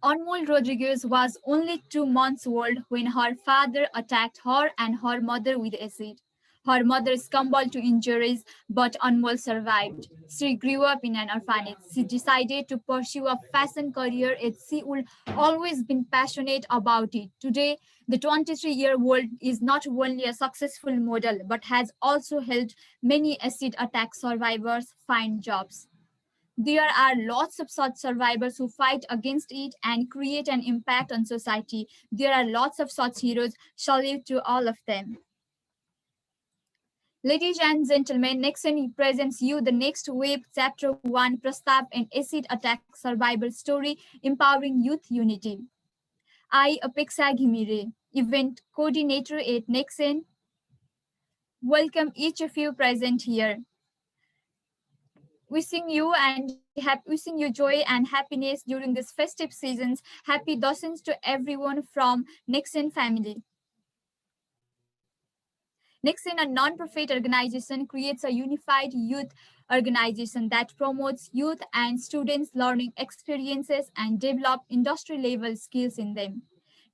Anmol Rodriguez was only 2 months old when her father attacked her and her mother with acid. Her mother succumbed to injuries, but Anmol survived. She grew up in an orphanage. She decided to pursue a fashion career as she would always been passionate about it. Today, the 23-year-old is not only a successful model, but has also helped many acid attack survivors find jobs. There are lots of such survivors who fight against it and create an impact on society. There are lots of such heroes. Salute to all of them. Ladies and gentlemen, NxtGen presents you the next wave, Chapter 1, Prastab and Acid Attack Survivor Story, Empowering Youth Unity. I, Apexa Ghimire, Event Coordinator at NxtGen, welcome each of you present here. Wishing you joy and happiness during this festive seasons. Happy Dawsons to everyone from NxtGen family. NxtGen, a non-profit organization, creates a unified youth organization that promotes youth and students learning experiences and develop industry-level skills in them.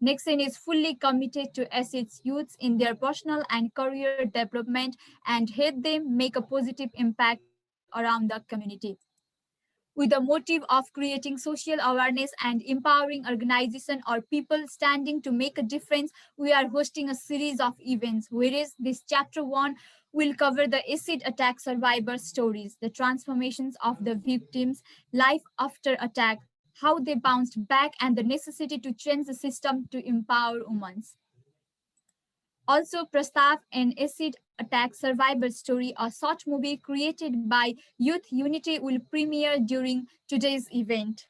NxtGen is fully committed to assist youths in their personal and career development and help them make a positive impact around the community. With the motive of creating social awareness and empowering organizations or people standing to make a difference, we are hosting a series of events, whereas this chapter 1 will cover the acid attack survivor stories, the transformations of the victims, life after attack, how they bounced back, and the necessity to change the system to empower women. Also, Prastab and Acid Attack Survivor Story, a short movie created by Youth Unity, will premiere during today's event.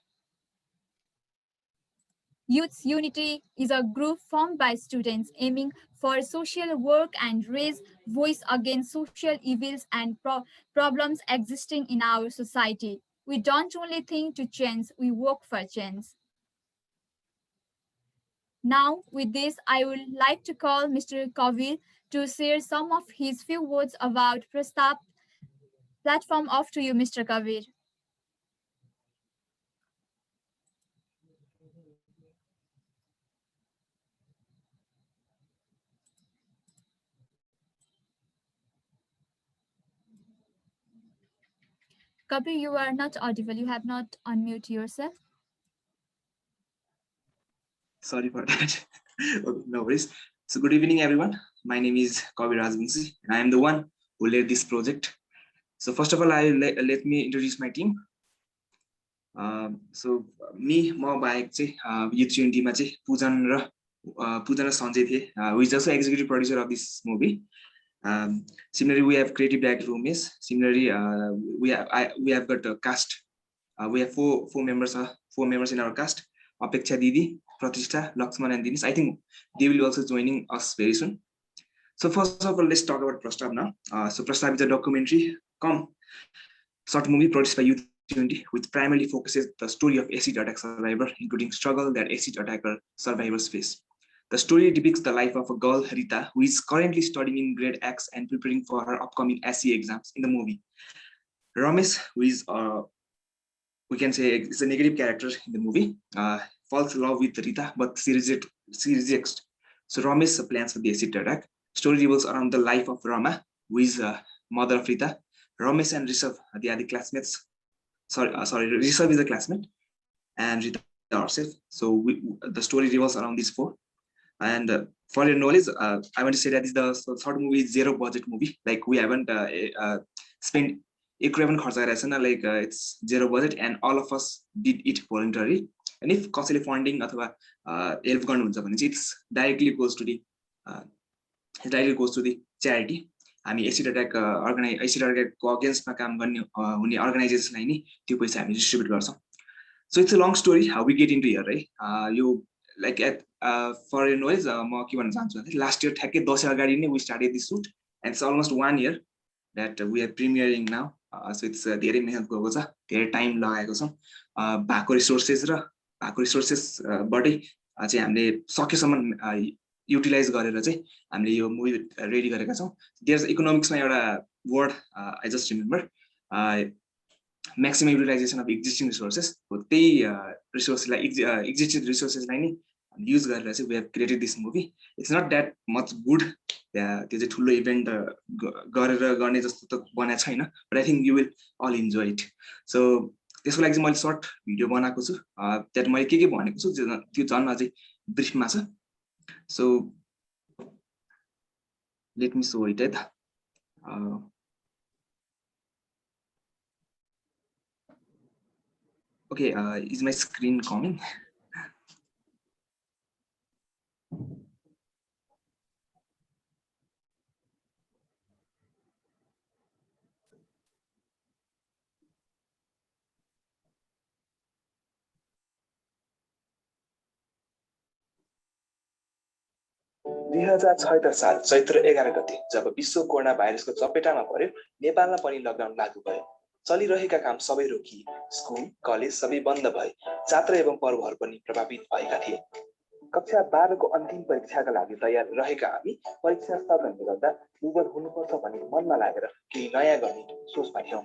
Youth Unity is a group formed by students aiming for social work and raise voice against social evils and problems existing in our society. We don't only think to change, we work for change. Now, with this, I would like to call Mr. Kavir to share some of his few words about Prastab. Platform off to you, Mr. Kavir. Kabir, you are not audible. You have not unmute yourself. Sorry for that. Okay, no worries. So good evening, everyone. My name is Kabir Rajvanshi, and I am the one who led this project. So first of all, let me introduce my team. So me, Youth Unity मा चाहिँ Pujan र Sanjay थिए, who is also executive producer of this movie. Similarly, we have creative director Umesh. Similarly, we have got a cast. We have four members in our cast: Apeksha Didi, Pratishtha, Lakshman, and Dinesh. I think they will be also joining us very soon. So first of all, let's talk about Prastab now. So Prastab is a documentary short movie produced by Youth Unity, which primarily focuses the story of acid attack survivor, including struggle that acid attacker survivors face. The story depicts the life of a girl, Rita, who is currently studying in grade X and preparing for her upcoming SE exams in the movie. Ramesh, who is we can say is a negative character in the movie, falls in love with Rita, but she rejects. So Ramesh plans for the acid attack. Story revolves around the life of Rama, who is mother of Rita. Ramesh and Rishabh, they are the classmates. Rishabh is a classmate, and Rita herself. So the story revolves around these four. And for your knowledge, I want to say that the third movie is zero budget movie. Like we haven't spent it's zero budget, and all of us did it voluntarily. And if कसैले funding अथवा help गर्नुहुन्छ भने चाहिँ it's directly goes to the charity. हामी acid attack को अगेन्स्टमा काम गर्ने हुने अर्गनाइजेसनलाई नि त्यो पैसा हामी डिस्ट्रिब्युट गर्छौं. So it's a long story how we get into here, right? You like at for your knowledge, म के भन्न चाहन्छु भने last year ठ्याक्कै 10 अगाडि नै we started this shoot, and it's almost 1 year that we are premiering now. So it's धेरै मेहनत गएको छ, धेरै टाइम लगाएको छौं. भएको रिसोर्सेस बाटै चाहिँ हामीले सकेसम्म युटिलाइज गरेर चाहिँ हामीले यो मुभी रेडी गरेका छौं. देयर इज इकोनोमिक्समा एउटा word I just remember, maximum utilization of existing resources. So they resources like existing resources लाई use गरेर चाहिँ we have created this movie. It's not that much good. त्यो चाहिँ ठुलो इभेन्ट गरेर गर्ने जस्तो त बनाएको छैन, but I think you will all enjoy it. So त्यसको लागि चाहिँ मैले सर्ट भिडियो बनाएको छु, त्यहाँ मैले के भनेको छु त्यो झन् अझै ब्रिफमा छ. So let me show it. Okay, is my screen coming? दुई हजार 76 साल चैत्र 11 गते जब विश्व कोरोना भाइरसको चपेटामा पर्यो, नेपालमा पनि लकडाउन लागू भयो. चलिरहेका काम सबै रोकिए, स्कुल कलेज सबै बन्द भए, छात्र एवं पर्वहरू पनि प्रभावित भएका थिए. कक्षा 12 को अन्तिम परीक्षाका लागि तयार रहेका हामी परीक्षा स्थगनले गर्दा दुर्बल हुनुपर्छ भन्ने मनमा लागेर केही नयाँ गर्ने सोचमा थियौं.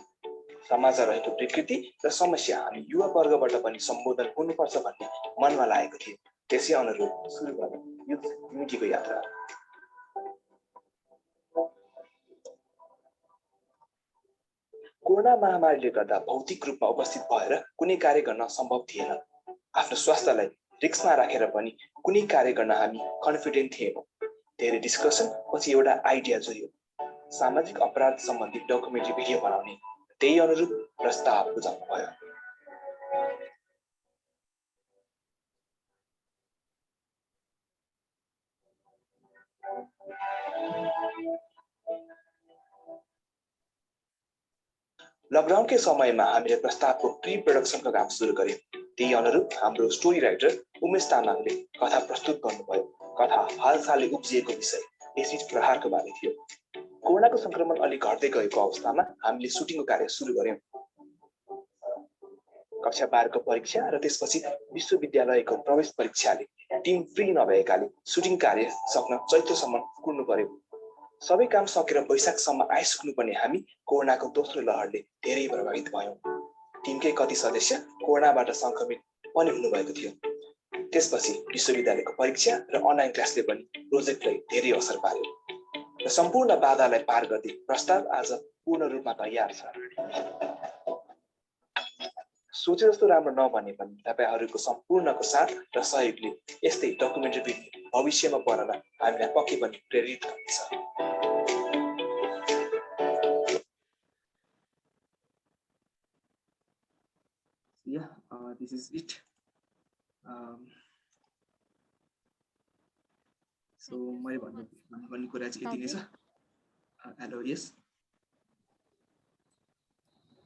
समाजमा रहेको विकृति र समस्या हामी युवा वर्गबाट पनि सम्बोधन हुनुपर्छ भन्ने मनमा लागेको थियो. त्यसै अनुरूप सुरु भयो युथ युनिटीको यात्रा. कोरोना महामारीले गर्दा भौतिक रूपमा उपस्थित भएर कुनै कार्य गर्न सम्भव थिएन. आफ्नो स्वास्थ्यलाई रिस्कमा राखेर पनि कुनै कार्य गर्न हामी कन्फिडेन्ट थिएनौं. धेरै डिस्कसन पछि एउटा आइडिया जोडियो, सामाजिक अपराध सम्बन्धी डकुमेन्ट्री भिडियो बनाउने. त्यही अनुरूप प्रस्ताव बुझाउनु भयो. लकडाउनकै समयमा हामीले प्रस्तावको प्री प्रोडक्सनको काम सुरु गर्यौं. त्यही अनुरूप हाम्रो स्टोरी राइटर उमेश तामाङले कथा प्रस्तुत गर्नुभयो. कथा हालसालै उब्जिएको विषय एसिड प्रहारको बारे थियो. कोरोनाको संक्रमण अलि घट्दै गएको अवस्थामा हामीले सुटिङको कार्य सुरु गर्यौं. कक्षा 12 को परीक्षा र त्यसपछि विश्वविद्यालयको प्रवेश परीक्षाले टिम फ्री नभएकाले सुटिङ कार्य सक्न चैत्रसम्म कुर्नु पर्यो. सबै काम सकेर वैशाखसम्म आइसक्नुपर्ने हामी कोरोनाको दोस्रो लहरले धेरै प्रभावित भयौं. टिमकै कति सदस्य कोरोनाबाट संक्रमित पनि हुनुभएको थियो. त्यसपछि विश्वविद्यालयको परीक्षा र अनलाइन क्लासले पनि प्रोजेक्टलाई धेरै असर पार्यो. र सम्पूर्ण बाधालाई पार गर्दै प्रस्ताव आज पूर्ण रूपमा तयार छ. सोचे जस्तो राम्रो नबने पनि तपाईहरुको सम्पूर्णको साथ र सहयोगले यस्तै डकुमेन्ट्री भिडियो भविष्यमा बनाउन हामीलाई पक्कै पनि प्रेरित गर्नेछ. Yeah, this is it. So मैले भन्ने कुरा चाहिँ यति नै छ. Hello, yes.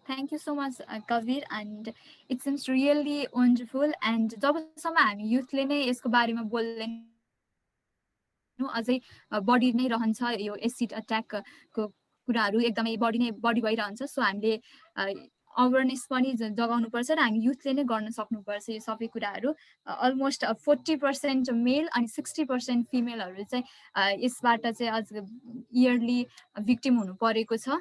Thank you so much, Kavir, and it seems really wonderful. And जबसम्म हामी युथले नै यसको बारेमा बोल्दैनौँ अझै बढी नै रहन्छ यो एसिड अट्याकको कुराहरू एकदमै बढी भइरहन्छ. सो हामीले अवेरनेस पनि जगाउनु पर्छ र हामी युथले नै गर्न सक्नुपर्छ यो सबै कुराहरू. अलमोस्ट 40% मेल अनि 60% फिमेलहरू चाहिँ यसबाट चाहिँ अझ इयरली भिक्टिम हुनु परेको छ.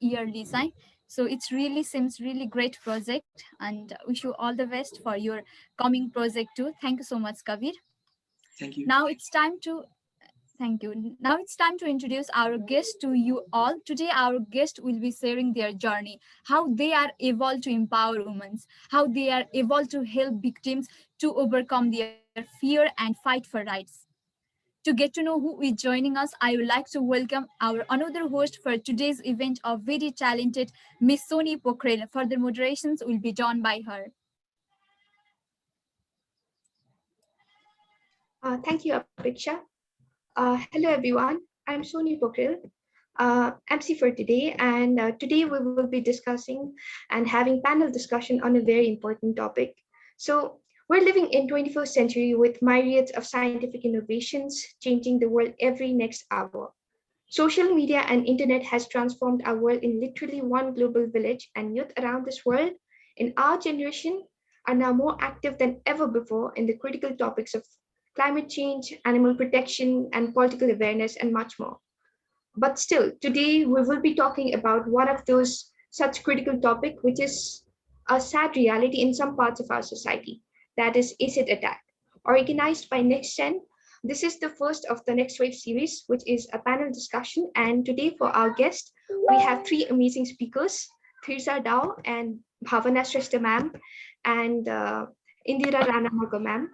Yearly sign. So it's really seems really great project, and wish you all the best for your coming project too. Thank you so much, Kavir. Thank you. Now it's time to introduce our guest to you all. Today our guest will be sharing their journey, how they are able to empower women, how they are able to help victims to overcome their fear and fight for rights. To get to know who is joining us, I would like to welcome our another host for today's event, a very talented Miss Soni Pokhrel. Further moderations will be done by her. Thank you, Apeksha. Hello, everyone. I'm Soni Pokhrel, MC for today, and today we will be discussing and having panel discussion on a very important topic. So, we're living in 21st century with myriads of scientific innovations changing the world every next hour. Social media and internet has transformed our world in literally one global village, and youth around this world in our generation are now more active than ever before in the critical topics of climate change, animal protection, and political awareness, and much more. But still, today we will be talking about one of those such critical topic, which is a sad reality in some parts of our society, that is acid attack. Organized by NxtGen, this is the first of the Next Wave series, which is a panel discussion. And today for our guest, we have three amazing speakers, Thirsa Dao and Bhavana Shrestha ma'am, and Indira Rana Maga ma'am.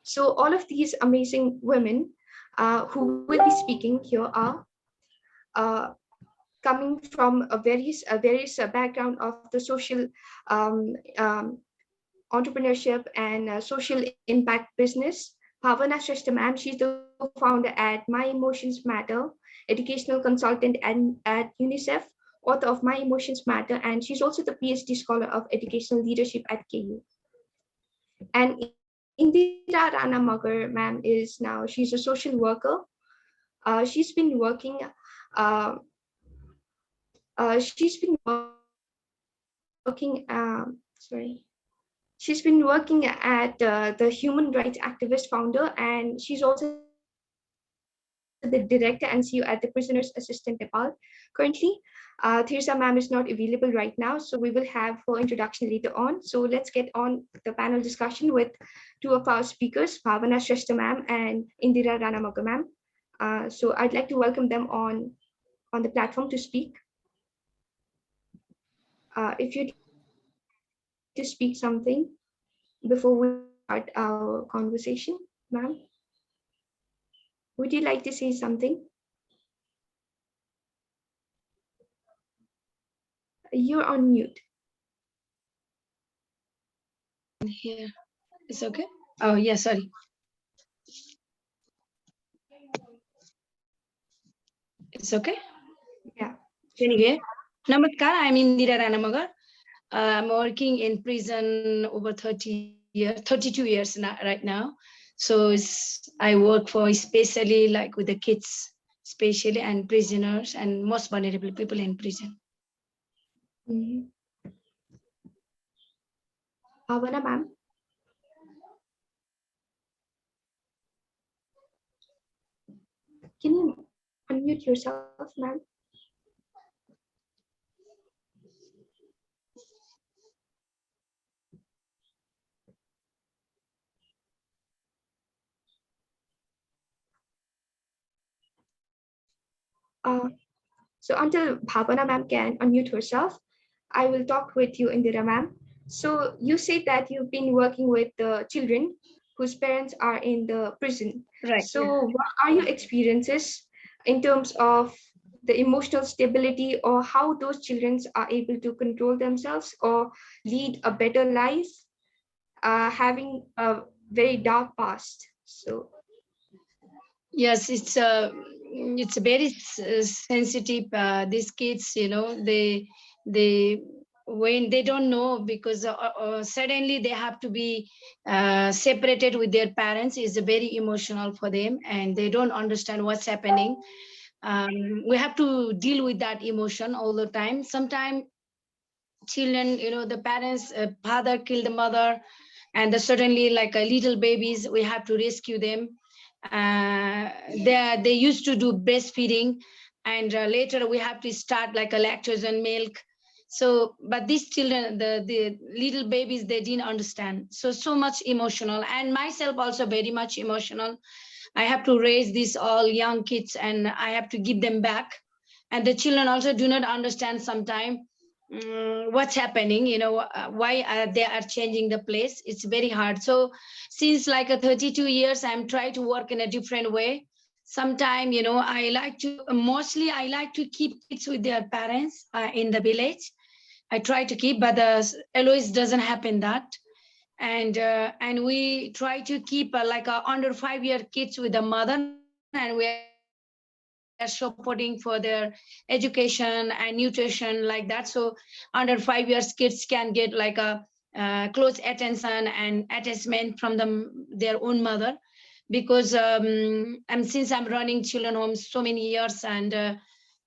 So all of these amazing women who will be speaking here are uh, coming from various background of the social um, um, entrepreneurship and social impact business. Bhavana Shrestha ma'am, she's the co-founder at My Emotions Matter, educational consultant at UNICEF, author of My Emotions Matter, and she's also the PhD scholar of educational leadership at KU. And Indira Rana Magar, ma'am, is now, she's a social worker. She's been working, uh, she's been working, she's been working at the Human Rights Activist Founder, and she's also the Director and CEO at the Prisoners Assistant Nepal. Currently, Thirsa ma'am is not available right now, so we will have her introduction later on. So let's get on the panel discussion with two of our speakers, Bhavana Shrestha ma'am and Indira Rana Maga ma'am. So I'd like to welcome them on the platform to speak. If you'd like to speak something before we start our conversation, ma'am, would you like to say something? You're on mute. Here, it's okay. Oh yeah, sorry. It's okay. Yeah. Anyway, Namaskar. I'm Indira Ranamagar. I'm working in prison over 32 years now, right now. So I work for especially like with the kids, especially and prisoners and most vulnerable people in prison. Mm-hmm. Bhavana ma'am. Can you unmute yourself, ma'am? Uh, so until Bhavana ma'am can unmute herself, I will talk with you, Indira ma'am. So you said that you've been working with the children whose parents are in the prison. Right. So what are your experiences in terms of the emotional stability, or how those children are able to control themselves or lead a better life, having a very dark past? So Yes, it's very sensitive. These kids, they when they don't know, because suddenly they have to be separated with their parents is very emotional for them, and they don't understand what's happening. We have to deal with that emotion all the time. Sometimes children, the parents, father killed the mother, and suddenly like little babies, we have to rescue them. They used to do breastfeeding, and later we have to start like a lactose and milk. So but these children, the little babies, they didn't understand, so much emotional, and myself also very much emotional. I have to raise these all young kids, and I have to give them back, and the children also do not understand sometimes what's happening, why they are changing the place. It's very hard. So since like a 32 years, I'm trying to work in a different way. Sometime, I like to keep kids with their parents in the village. I try to keep, but always doesn't happen that. And we try to keep like under 5-year kids with the mother, and we are supporting for their education and nutrition like that. So under 5 years kids can get like a close attention and attachment from their own mother. Because and since I'm running children homes so many years, and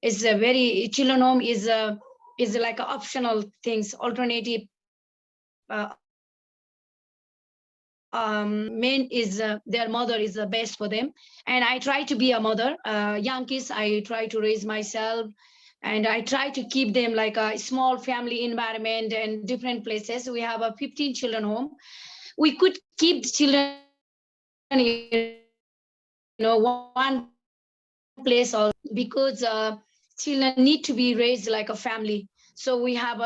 it's a very children home is like a optional things, alternative main is their mother is the best for them. And I try to be a mother. Young kids, I try to raise myself. And I try to keep them like a small family environment and different places. We have a 15 children home. We could keep the children, one place also, because children need to be raised like a family. So we have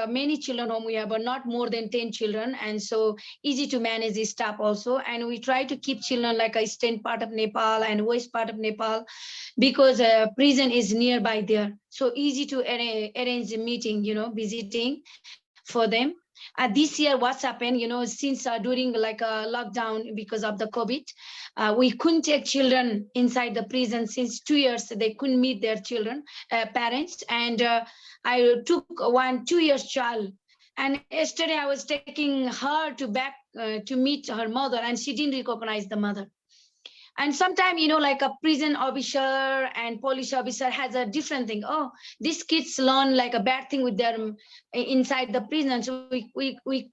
many children home. We have not more than 10 children, and so easy to manage this stuff also. And we try to keep children like a eastern part of Nepal and west part of Nepal, because prison is nearby there, so easy to arrange a meeting, visiting for them. This year what's happened, since during like a lockdown because of the COVID, we couldn't take children inside the prison since 2 years. They couldn't meet their children parents, and I took one 2 years child, and yesterday I was taking her to back to meet her mother, and she didn't recognize the mother. And sometimes, like a prison officer and police officer has a different thing. Oh, these kids learn like a bad thing with them inside the prison, so we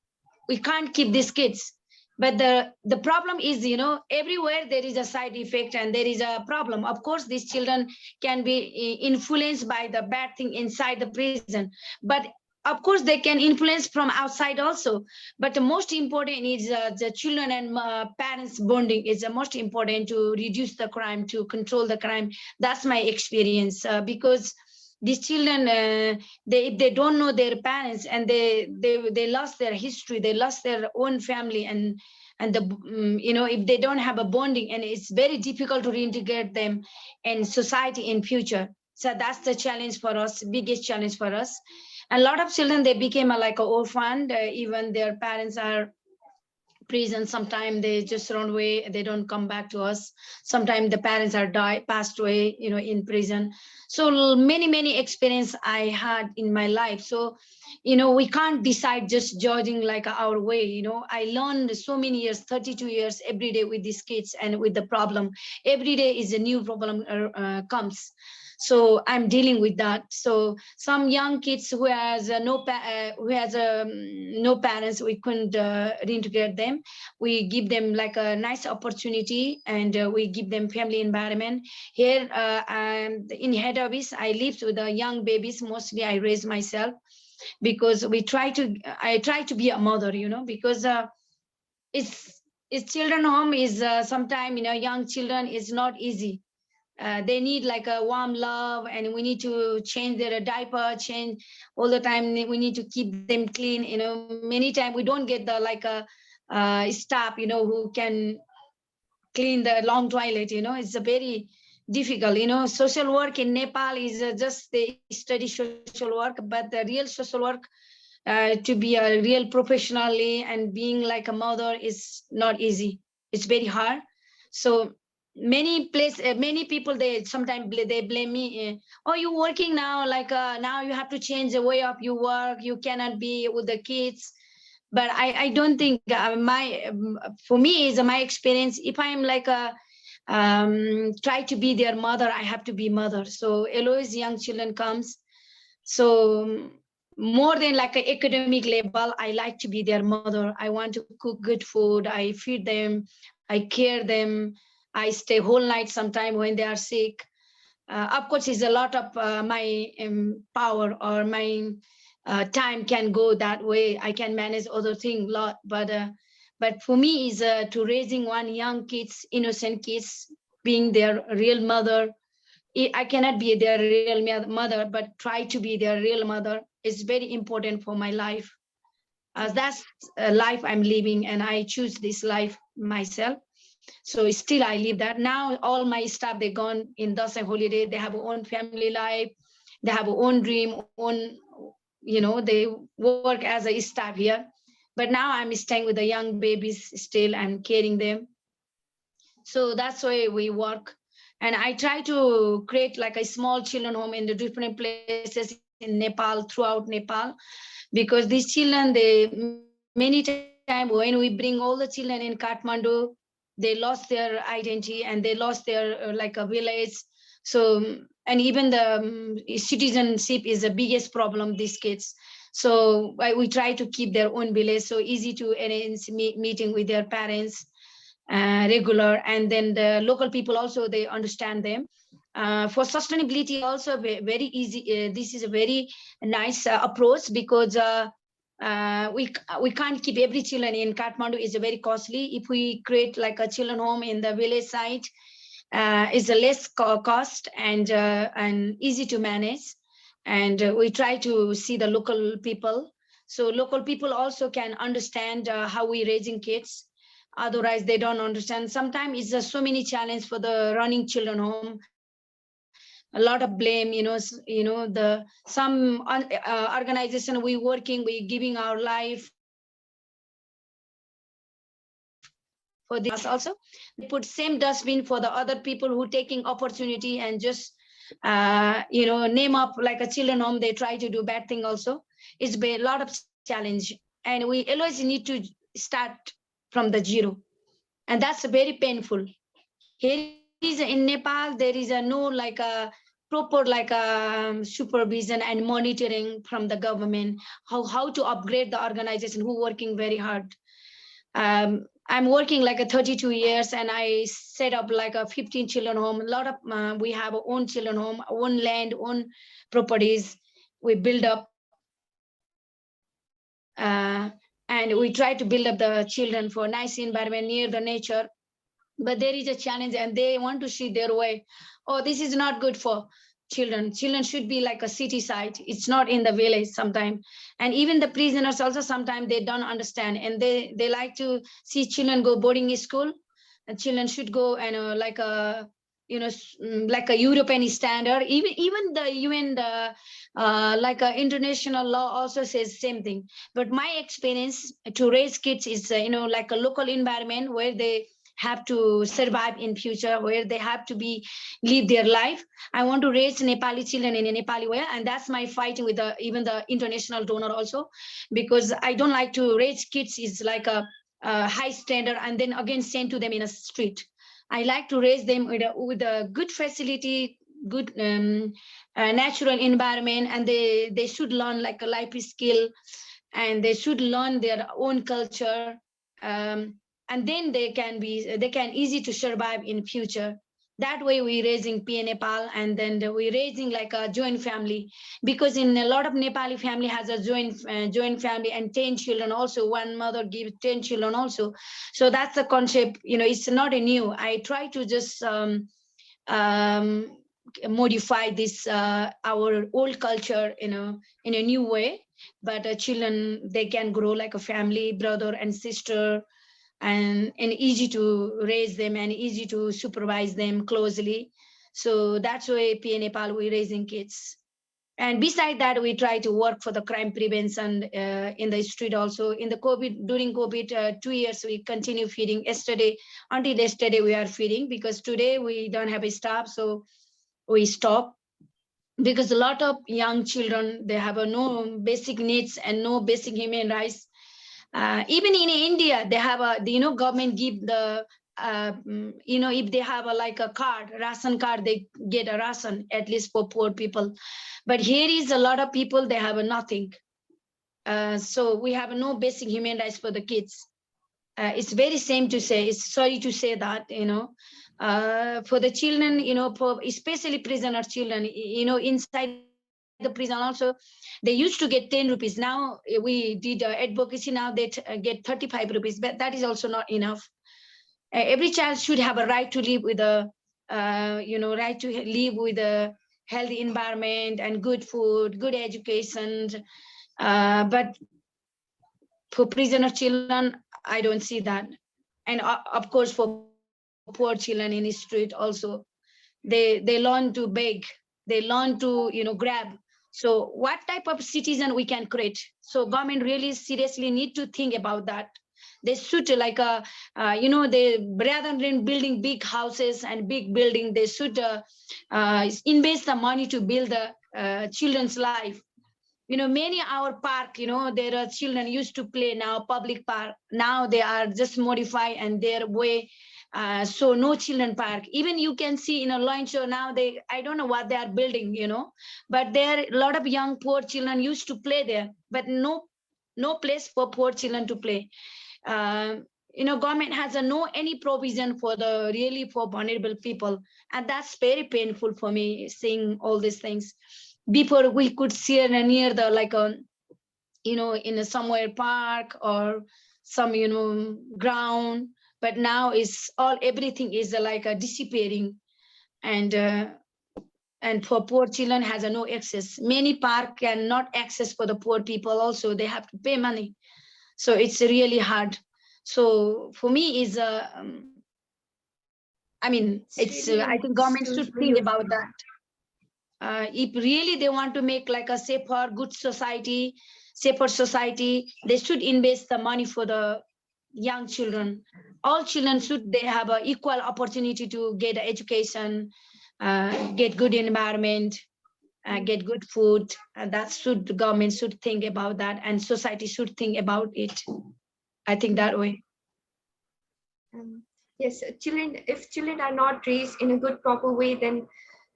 can't keep these kids. But the problem is, everywhere there is a side effect and there is a problem. Of course these children can be influenced by the bad thing inside the prison, but of course they can influence from outside also. But the most important is the children and parents bonding is the most important to reduce the crime, to control the crime. That's my experience, because these children, if they don't know their parents, and they lost their history, they lost their own family, and if they don't have a bonding, and it's very difficult to reintegrate them in society in future. So that's the challenge for us, biggest challenge for us. A lot of children, they became like an orphan, even their parents are prison. Sometimes they just run away, they don't come back to us. Sometimes the parents are passed away, in prison. So many experience I had in my life. So we can't decide just judging like our way. I learned so many years, 32 years every day with these kids, and with the problem every day is a new problem comes. So I'm dealing with that. So some young kids who has no parents, we couldn't reintegrate them. We give them like a nice opportunity, and we give them family environment. Here in head office, I live with the young babies. Mostly I raise myself, because I try to be a mother, because it's children home is sometimes, young children is not easy. They need like a warm love, and we need to change their diaper, change all the time. We need to keep them clean. Many times we don't get the like a staff, who can clean the long toilet. It's a very difficult. Social work in Nepal is just they study social work, but the real social work, to be a real professionally and being like a mother is not easy. It's very hard. So many people, they sometimes they blame me. Oh, you working now, like now you have to change the way of your work, you cannot be with the kids. But I don't think for me is my experience, if I'm like a try to be their mother, I have to be mother. So Eloise young children comes, so more than like an academic level, I like to be their mother. I want to cook good food, I feed them, I care them, I stay whole night sometime when they are sick. Of course, it's a lot of my power or my time can go that way. I can manage other thing a lot, but for me is to raising one young kids, innocent kids, being their real mother. I cannot be their real mother, but try to be their real mother is very important for my life. That's a life I'm living, and I choose this life myself. So still I live that. Now all my staff, they gone in Dasai holiday, they have their own family life, they have their own dream, own, they work as a staff here. But now I'm staying with the young babies still, I'm caring them. So that's why we work. And I try to create like a small children home in the different places in Nepal, throughout Nepal, because these children, they many times when we bring all the children in Kathmandu, they lost their identity and they lost their like a village. So and even the citizenship is the biggest problem, these kids. So we try to keep their own village, so easy to arrange meeting with their parents regular, and then the local people also, they understand them. For sustainability, also very easy. This is a very nice approach, because we can't keep every children in Kathmandu. Is very costly. If we create like a children home in the village side, is a less cost and easy to manage. And we try to see the local people, so local people also can understand how we raising kids. Otherwise they don't understand. Sometimes it's just so many challenges for the running children home, a lot of blame, the some organization we working, we giving our life for this also. They put same dustbin for the other people who taking opportunity and just name up like a children home. They try to do bad thing also. It's been a lot of challenge, and we always need to start from the zero, and that's very painful. Here is in Nepal, there is a no like a proper like supervision and monitoring from the government, how to upgrade the organization who working very hard. I'm working like a 32 years, and I set up like a 15 children home. A lot of we have our own children home, own land, own properties. We build up, and we try to build up the children for nice environment near the nature. But there is a challenge, and they want to see their way. Oh, this is not good for children should be like a city side, it's not in the village sometimes. And even the prisoners also sometimes they don't understand, and they like to see children go boarding school, and children should go and like a like a European standard. Even the UN, the like a international law also says same thing. But my experience to raise kids is like a local environment where they have to survive in future, where they have to be live their life. I want to raise Nepali children in a Nepali way, and that's my fighting with even the international donor also, because I don't like to raise kids is like a high standard and then again send to them in a street. I like to raise them with a good facility, good natural environment, and they should learn like a life skill, and they should learn their own culture, and then they can easy to survive in future. That way we raising PA Nepal, and then we raising like a joint family, because in a lot of Nepali family has a joint family and 10 children also, one mother gives 10 children also. So that's the concept, it's not a new. I try to just um, modify this our old culture in a new way. But children, they can grow like a family, brother and sister, and easy to raise them and easy to supervise them closely. So that's why PA Nepal we raising kids. And beside that, we try to work for the crime prevention in the street also. In the COVID, during COVID 2 years, we continue feeding. Until yesterday, we are feeding, because today we don't have a staff, so we stop. Because a lot of young children, they have no basic needs and no basic human rights. Even in India, they have government give the if they have like a card, ration card, they get a ration at least for poor people. But here is a lot of people, they have nothing. So we have no basic human rights for the kids. It's very shame to say, it's sorry to say that, for the children, for especially prisoner children, inside the prison also, they used to get 10 rupees. Now we did advocacy, now they get 35 rupees, but that is also not enough. Every child should have a right to live with right to live with a healthy environment and good food, good education. But for prisoner children, I don't see that. And of course, for poor children in the street also, they learn to beg, they learn to grab. So what type of citizen we can create? So government really seriously need to think about that. They should like they, rather than building big houses and big building, they should invest the money to build the children's life. Many our park, there are children used to play now public park, now they are just modify and their way. So no children park. Even you can see in a launch show now, I don't know what they are building, but there a lot of young poor children used to play there, but no place for poor children to play. government has no any provision for the really for vulnerable people, and that's very painful for me seeing all these things. Before we could see it near the like a in a somewhere park or some ground, but now is all everything is like a disappearing, and for poor children has a no access. Many park cannot access for the poor people also, they have to pay money, so it's really hard. So for me is I mean It's it's really I think nice government to should know think your about feeling. that. If really they want to make like a safer good society, safer society, they should invest the money for the young children. All children should they have a equal opportunity to get education, get good environment, get good food, and that should the government should think about that, and society should think about it. I think that way. Um, yes, children. If children are not raised in a good, proper way, then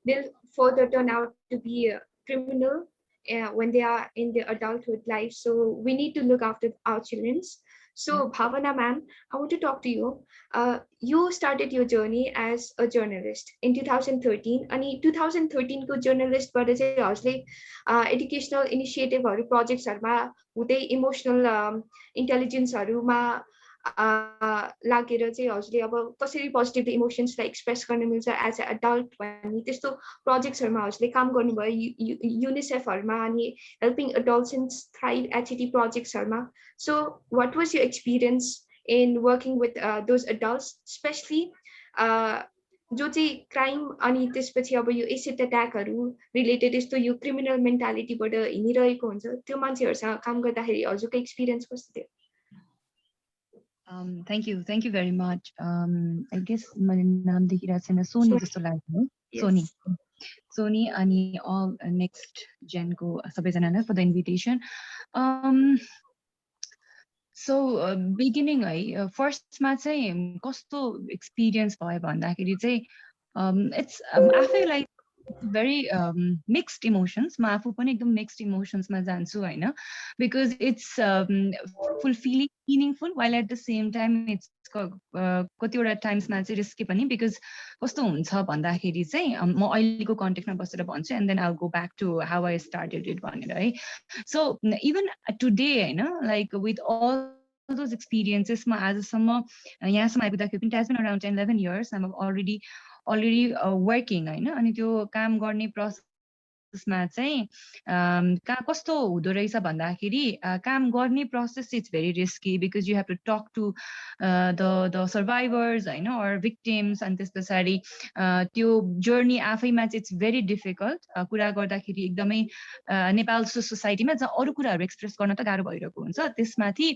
they'll further turn out to be criminal when they are in their adulthood life. So we need to look after our childrens. Yeah. So Bhavana ma'am, I want to talk to you. You started your journey as a journalist in 2013. And 2013 को journalist बाट चाहिँ हजुरले educational initiative हरू projects हरुमा हुँदै emotional intelligence हरुमा लागेर चाहिँ हजुरले अब कसरी पोजिटिभ इमोसन्सलाई एक्सप्रेस गर्न मिल्छ एज अ एडल्ट भन्ने त्यस्तो प्रोजेक्ट्सहरूमा हजुरले काम गर्नुभयो युनिसेफहरूमा अनि हेल्पिङ एडल्ट्स थ्राइभ एचटी प्रोजेक्ट्सहरूमा so what was your experience in working with those adults specially जो चाहिँ क्राइम अनि त्यसपछि अब यो एसिड एट्याकहरू रिलेटेड यस्तो यो क्रिमिनल मेन्टालिटीबाट हिँडिरहेको हुन्छ त्यो मान्छेहरूसँग काम गर्दाखेरि हजुरको एक्सपिरियन्स कस्तो थियो? Thank you very much. I guess my name देखिरहेको छैन, सोनी जस्तो लाग्यो है, सोनी अनि all NxtGen को सबैजनालाई for the invitation. So beginning है फर्स्टमा चाहिँ कस्तो एक्सपिरियन्स भयो भन्दाखेरि चाहिँ it's आफैलाई very mixed emotions. म आफू पनि एकदम mixed emotions मा जान्छु हैन, because it's fulfilling, meaningful, while at the same time it's कतिवटा टाइम्समा चाहिँ रिस्की पनि, because कस्तो हुन्छ भन्दाखेरि चाहिँ म अहिलेको कन्टेक्स्टमा बसेर भन्छु and then I'll go back to how I started it भनेर है. So even today हैन, like with all those experiences ma आजसम्म यहाँसम्म आइपुग्दाखेरि पनि it has been around 10-11 years. I'm already working हैन, अनि त्यो काम गर्ने प्रोसेसमा चाहिँ कस्तो हुँदो रहेछ भन्दाखेरि काम गर्ने process it's very risky, because you have to talk to the survivors हैन or victims, अनि त्यस पछाडि त्यो जर्नी आफैमा चाहिँ इट्स भेरी डिफिकल्ट कुरा गर्दाखेरि एकदमै नेपाल सोसाइटीमा जहाँ अरू कुराहरू एक्सप्रेस गर्न त गाह्रो भइरहेको हुन्छ, त्यसमाथि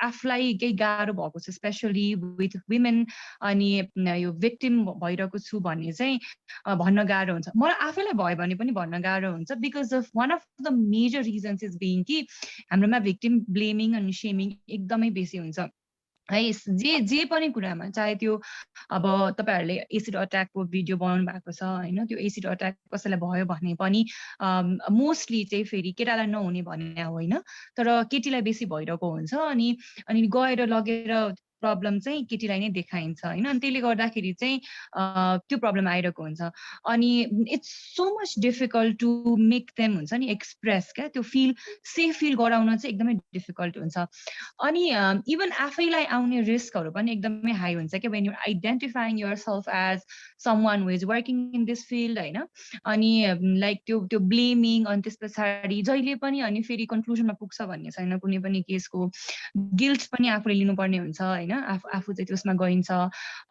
आफूलाई केही गाह्रो भएको छ स्पेसली विथ वुमेन अनि यो भिक्टिम भइरहेको छु भन्ने चाहिँ भन्न गाह्रो हुन्छ। मलाई आफैलाई भयो भने पनि भन्न गाह्रो हुन्छ, because of one of the major reasons is being कि हाम्रोमा भिक्टिम ब्लेमिङ अनि सेमिङ एकदमै बेसी हुन्छ है। जे पनि कुरामा, चाहे त्यो अब तपाईहरुले एसिड अट्याकको भिडियो बनाउनु भएको छ हैन, त्यो एसिड अट्याक कसैलाई भयो भने पनि मोस्टली चाहिँ फेरि केटालाई नहुने भन्ने होइन, तर केटीलाई बेसी भइरहेको हुन्छ, अनि गएर लगेर प्रब्लम चाहिँ केटीलाई नै देखाइन्छ हैन, अनि त्यसले गर्दाखेरि चाहिँ त्यो प्रब्लम आइरहेको हुन्छ। अनि it's so much difficult to make them हुन्छ नि एक्सप्रेस क्या, त्यो सेफ फिल गराउन चाहिँ एकदमै डिफिकल्ट हुन्छ। अनि इभन आफैलाई आउने रिस्कहरू पनि एकदमै हाई हुन्छ क्या, when you identifying yourself as someone who is working in this field हैन, अनि लाइक त्यो ब्लेमिङ, अनि त्यस पछाडि जहिले पनि अनि फेरि कन्क्लुजनमा पुग्छ भन्ने छैन, कुनै पनि केसको गिल्ट पनि आफूले लिनुपर्ने हुन्छ हैन, आफू चाहिँ त्यसमा गइन्छ।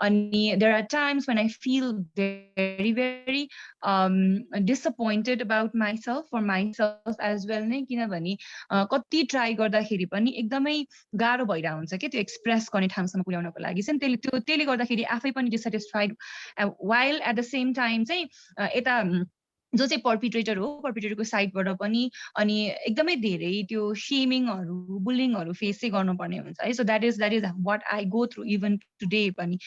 अनि there are times when I feel very very disappointed about myself, for myself as well नै, किनभने कति ट्राई गर्दाखेरि पनि एकदमै गाह्रो भइरहेको हुन्छ कि त्यो एक्सप्रेस गर्ने ठाउँसम्म पुर्याउनको लागि चाहिँ, त्यसले गर्दाखेरि आफै पनि dissatisfied, while at the same time चाहिँ यता जो चाहिँ पर्पिट्रेटर हो, पर्पिट्रेटरको साइडबाट पनि अनि एकदमै धेरै त्यो शेमिङहरू बुलिङहरू फेस चाहिँ गर्नुपर्ने हुन्छ है। So that is what I go through even today पनि।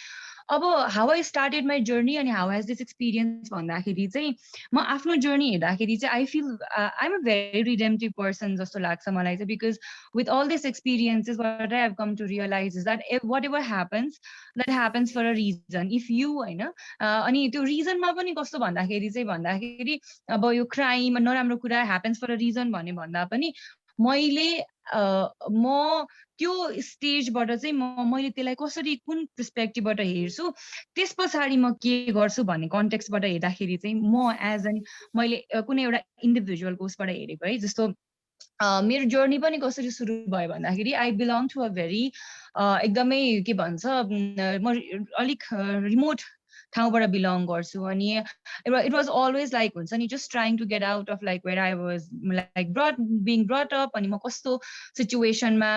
अब how I started my journey अनि हाउ हेज दिस एक्सपिरियन्स भन्दाखेरि चाहिँ म आफ्नो जर्नी हेर्दाखेरि चाहिँ I feel I am a very redemptive person जस्तो लाग्छ मलाई चाहिँ because with all these experiences what I have come to realize is that whatever happens that happens for a reason if you होइन अनि त्यो रिजनमा पनि कस्तो भन्दाखेरि अब यो क्राइम नराम्रो कुरा happens for a reason भन्दा पनि मैले म त्यो स्टेजबाट चाहिँ मैले त्यसलाई कसरी कुन पर्सपेक्टिभबाट हेर्छु त्यस पछाडि म के गर्छु भन्ने कन्टेक्स्टबाट हेर्दाखेरि चाहिँ म एज एन मैले कुनै एउटा इन्डिभिजुअलको उसबाट हेरेको है जस्तो मेरो जर्नी पनि कसरी सुरु भयो भन्दाखेरि I belong to a very एकदमै के भन्छ म अलिक रिमोट ठाउँबाट बिलोङ गर्छु अनि it was always like हुन्छ नि just trying to get out of like where I was like being brought up अनि म कस्तो सिचुएसनमा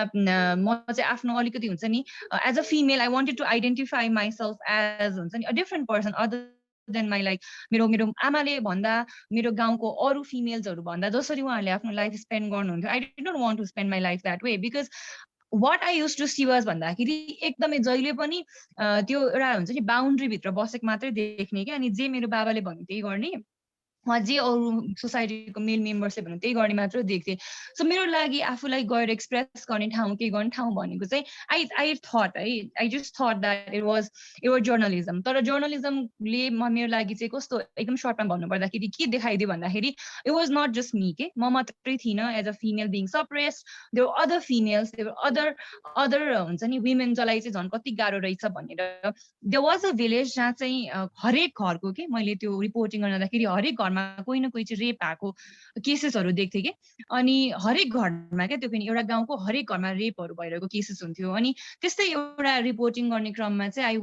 म चाहिँ आफ्नो अलिकति हुन्छ नि as a female I wanted to identify myself as हुन्छ नि a different person other than my like मेरो आमाले भन्दा मेरो गाउँको अरू फिमेल्सहरू भन्दा जसरी उहाँहरूले आफ्नो लाइफ स्पेन्ड गर्नुहुन्थ्यो I did not want to spend my life that way because what I used to see was भन्दाखेरि एकदमै जहिले पनि त्यो एउटा हुन्छ नि बााउन्ड्रीभित्र बसेको मात्रै देख्ने कि अनि जे मेरो बाबाले भन्ने त्यही गर्ने उहाँ जे अरू सोसाइटीको मेल मेम्बर्सले भन्नु त्यही गर्ने मात्र देख्थेँ सो मेरो लागि आफूलाई गएर एक्सप्रेस गर्ने ठाउँ के गर्ने ठाउँ भनेको चाहिँ आई थट है I just thought that it was journalism तर जर्नलिजमले मेरो लागि चाहिँ कस्तो एकदम सर्टमा भन्नुपर्दाखेरि के देखाइदियो भन्दाखेरि it was not just me के म मात्रै थिइनँ as a female being suppressed there other females there other हुन्छ नि वुमेन जसलाई चाहिँ झन् कति गाह्रो रहेछ भनेर देयर वाज अ भिलेज जहाँ चाहिँ हरेक घरको के मैले त्यो रिपोर्टिङ गर्दाखेरि हरेक घरमा कोही न कोही चाहिँ रेप भएको केसेसहरू देख्थेँ कि अनि हरेक घरमा क्या त्यो पनि एउटा गाउँको हरेक घरमा रेपहरू भइरहेको केसेस हुन्थ्यो अनि त्यस्तै एउटा रिपोर्टिङ गर्ने क्रममा चाहिँ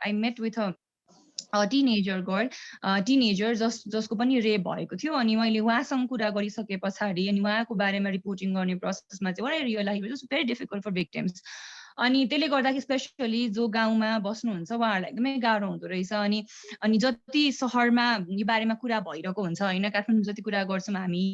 I met with a teenager जसको पनि रेप भएको थियो अनि मैले उहाँसँग कुरा गरिसके पछाडि अनि उहाँको बारेमा रिपोर्टिङ गर्ने प्रोसेसमा चाहिँ what I realize it was very difficult for victims अनि त्यसले गर्दाखेरि स्पेसली जो गाउँमा बस्नुहुन्छ उहाँहरूलाई एकदमै गाह्रो हुँदो रहेछ अनि जति सहरमा यो बारेमा कुरा भइरहेको हुन्छ होइन काठमाडौँ जति कुरा गर्छौँ हामी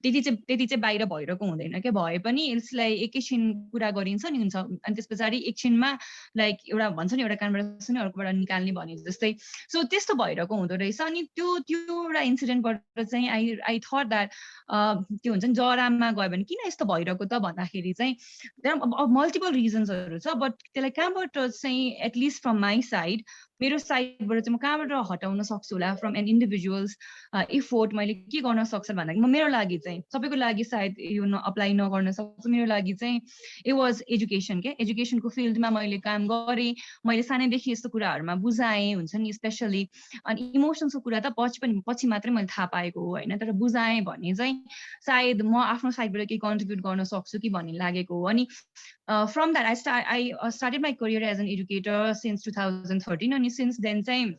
त्यति चाहिँ बाहिर भइरहेको हुँदैन क्या भए पनि यसलाई एकैछिन कुरा गरिन्छ नि हुन्छ अनि त्यस पछाडि एकछिनमा लाइक एउटा भन्छ नि एउटा कानबाट सुन्यो अर्कोबाट निकाल्ने भने जस्तै सो त्यस्तो भइरहेको हुँदो रहेछ अनि त्यो एउटा इन्सिडेन्टबाट चाहिँ आई थट द्याट त्यो हुन्छ नि जरामा गयो भने किन यस्तो भइरहेको त भन्दाखेरि चाहिँ मल्टिपल रिजन्सहरू छ बट त्यसलाई कहाँबाट चाहिँ एटलिस्ट फ्रम माई साइड मेरो साइडबाट चाहिँ म कहाँबाट हटाउन सक्छु होला फ्रम एन इन्डिभिजुअल्स इफोर्ट मैले के गर्न सक्छ भन्दाखेरि मेरो लागि चाहिँ सबैको लागि सायद यो अप्लाई नगर्न सक्छु मेरो लागि चाहिँ इट वाज एजुकेसन के एजुकेसनको फिल्डमा मैले काम गरेँ मैले सानैदेखि यस्तो कुराहरूमा बुझाएँ हुन्छ नि स्पेसली अनि इमोसन्सको कुरा त पछि मात्रै मैले थाहा पाएको हो होइन तर बुझाएँ भने चाहिँ सायद म आफ्नो साइडबाट केही कन्ट्रिब्युट गर्न सक्छु कि भन्ने लागेको हो अनि from that I started my career as an educator since 2013 and since then time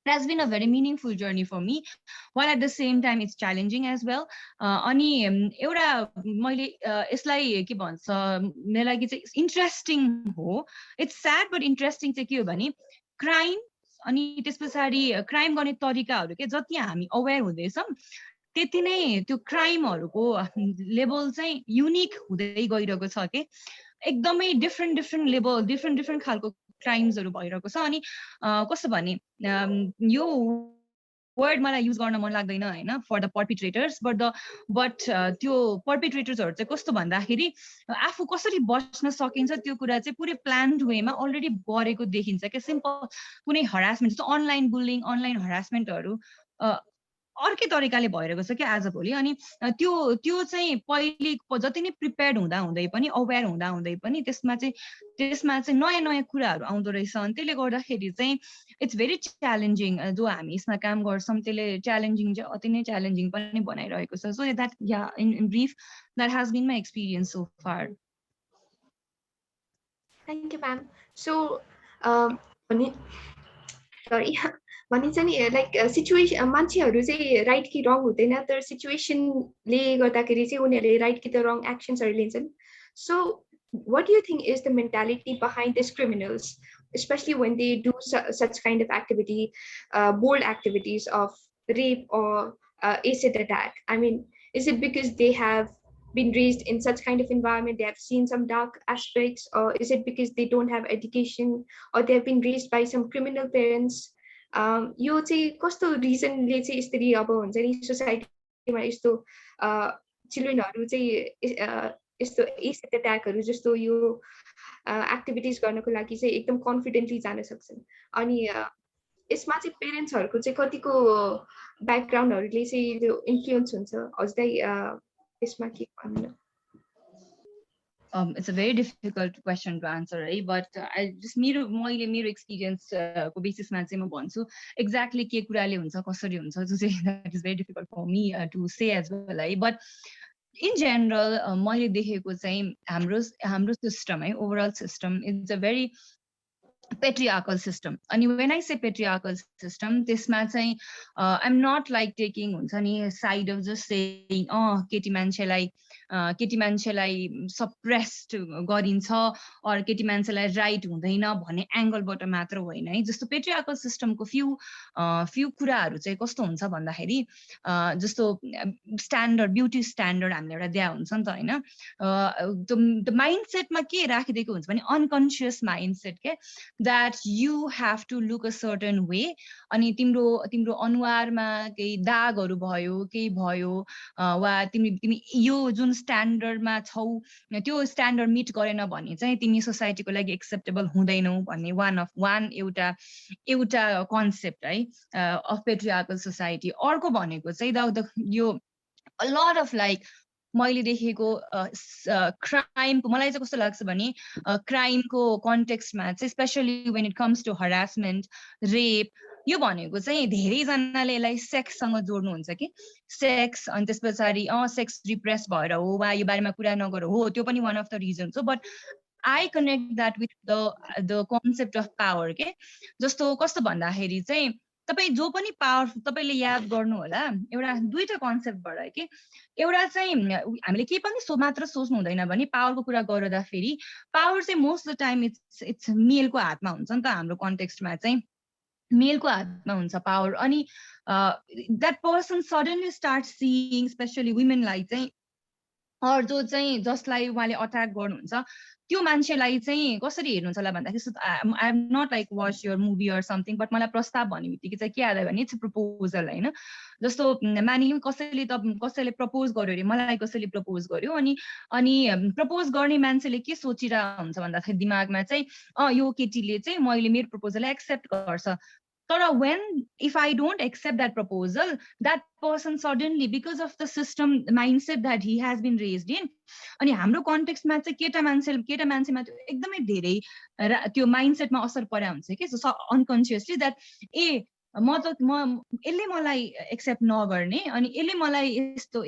it has been a very meaningful journey for me while at the same time it's challenging as well अनि एउटा मैले यसलाई के भन्छ मेरो लागि चाहिँ interesting हो इट्स स्याड बट इन्ट्रेस्टिङ चाहिँ के हो भने क्राइम अनि त्यस पछाडि क्राइम गर्ने तरिकाहरू के जति हामी अवेर हुँदैछौँ त्यति नै त्यो क्राइमहरूको लेभल चाहिँ युनिक हुँदै गइरहेको छ के एकदमै डिफ्रेन्ट लेभल डिफ्रेन्ट खालको क्राइम्सहरू भइरहेको छ अनि कस्तो भने यो वर्ड मलाई युज गर्न मन लाग्दैन होइन फर द पर्पिट्रेटर्स बट त्यो पर्पिट्रेटर्सहरू चाहिँ कस्तो भन्दाखेरि आफू कसरी बच्न सकिन्छ त्यो कुरा चाहिँ पुरै प्लान्ड वेमा अलरेडी गरेको देखिन्छ क्या सिम्पल कुनै हरासमेन्ट जस्तो अनलाइन बुलिङ अनलाइन हरासमेन्टहरू अर्कै तरिकाले भइरहेको छ क्या आज भोलि अनि त्यो चाहिँ पहिले जति नै प्रिपेयर्ड हुँदै पनि अवेर हुँदै पनि त्यसमा चाहिँ नयाँ कुराहरू आउँदो रहेछ अनि त्यसले गर्दाखेरि चाहिँ इट्स भेरी च्यालेन्जिङ जो हामी यसमा काम गर्छौँ त्यसले च्यालेन्जिङ चाहिँ अति नै च्यालेन्जिङ पनि बनाइरहेको छ so that yeah in brief that has been my experience so far thank you ma'am so sorry भनिन्छ नि लाइक सिचुएसन मान्छेहरू चाहिँ राइट कि रङ हुँदैन तर सिचुएसनले गर्दाखेरि चाहिँ उनीहरूले राइट कि त रङ एक्सन्सहरू लिन्छन् so what do you think is the mentality behind these criminals, especially when they do such kind of activity, bold activities of rape or acid attack? I mean, is it because they have been raised in such kind of environment, they have seen some dark aspects, or is it because they don't have education, or they have been raised by some criminal parents? यो चाहिँ कस्तो रिजनले चाहिँ यसरी अब हुन्छ नि सोसाइटीमा यस्तो चिल्ड्रेनहरू चाहिँ यस्तो एसिड एट्याकहरू जस्तो यो एक्टिभिटिज गर्नको लागि चाहिँ एकदम कन्फिडेन्टली जान सक्छन्। अनि यसमा चाहिँ पेरेन्ट्सहरूको चाहिँ कतिको ब्याकग्राउन्डहरूले चाहिँ त्यो इन्फ्लुएन्स हुन्छ, हजुरलाई यसमा के भन्नु? It's a very difficult question to answer, right? But I just मेरो experience को बेसिसमा चाहिँ म भन्छु exactly के कुराले हुन्छ कसरी हुन्छ जो चाहिँ that is very difficult for me to say as well, right? But in general मैले देखेको चाहिँ हाम्रो system है, overall system is a very patriarchal system. And when I say patriarchal system, त्यसमा चाहिँ I'm not like taking हुन्छ नि side of just saying केटी मान्छेलाई suppressed गरिन्छ or केटी मान्छेलाई right हुँदैन भन्ने एंगलबाट मात्र होइन है। जस्तो patriarchal system को few कुराहरू चाहिँ कस्तो हुन्छ भन्दाखेरि जस्तो standard beauty standard हामीले एउटा दिया हुन्छ नि त हैन। the mindset मा के राखिदिएको हुन्छ भने unconscious mindset के that you have to look a certain way, अनि तिम्रो अनुहारमा केही दागहरू भयो केही भयो वा तिमी यो जुन स्ट्यान्डर्डमा छौ त्यो स्ट्यान्डर्ड मिट गरेन भने चाहिँ तिमी सोसाइटीको लागि एक्सेप्टेबल हुँदैनौ भन्ने एउटा कन्सेप्ट है अफ पेट्रियार्कल सोसाइटी। अर्को भनेको चाहिँ यो a lot of like मैले देखेको क्राइमको मलाई चाहिँ कस्तो लाग्छ भने क्राइमको कन्टेक्स्टमा चाहिँ specially when it comes to harassment, rape, यो भनेको चाहिँ धेरैजनाले यसलाई सेक्ससँग जोड्नुहुन्छ कि सेक्स अनि त्यस पछाडि सेक्स रिप्रेस भएर हो वा यो बारेमा कुरा नगर हो, त्यो पनि one of the reasons हो। But I connect that with the concept of power के जस्तो कस्तो भन्दाखेरि चाहिँ तपाई जो पनि पावरफुल तपाईले याद गर्नु होला एउटा दुईटा कन्सेप्टबाट के एउटा चाहिँ हामीले के पनि मात्र सोच्नु हुँदैन भने पावरको कुरा गर्दा फेरि पावर चाहिँ most of the time it's मेलको हातमा हुन्छ नि त। हाम्रो कन्टेक्स्टमा चाहिँ मेलको हातमा हुन्छ पावर। अनि that person suddenly starts seeing especially women like चाहिँ or जो चाहिँ जसलाई उहाँले अट्याक गर्नुहुन्छ त्यो मान्छेलाई चाहिँ कसरी हेर्नुहुन्छ होला भन्दाखेरि I am not like watch your movie or something but मलाई प्रस्ताव भन्ने बित्तिकै चाहिँ के आयो भने इट्स प्रपोजल हैन। जस्तो मानिलिउँ कसैले प्रपोज गर्यो अरे मलाई कसैले प्रपोज गर्यो अनि प्रपोज गर्ने मान्छेले के सोचिरहेको हुन्छ भन्दाखेरि दिमागमा चाहिँ यो केटीले चाहिँ मैले मेरो प्रपोजललाई एक्सेप्ट गर्छ। तर if I don't accept that proposal, that person suddenly, because of the system mindset that he has been raised in, अनि हाम्रो कन्टेक्स्टमा चाहिँ केटा मान्छेमा एकदमै धेरै त्यो माइन्डसेटमा असर परे हुन्छ कि अनकन्सियसली द्याट म यसले मलाई एक्सेप्ट नगर्ने अनि यसले मलाई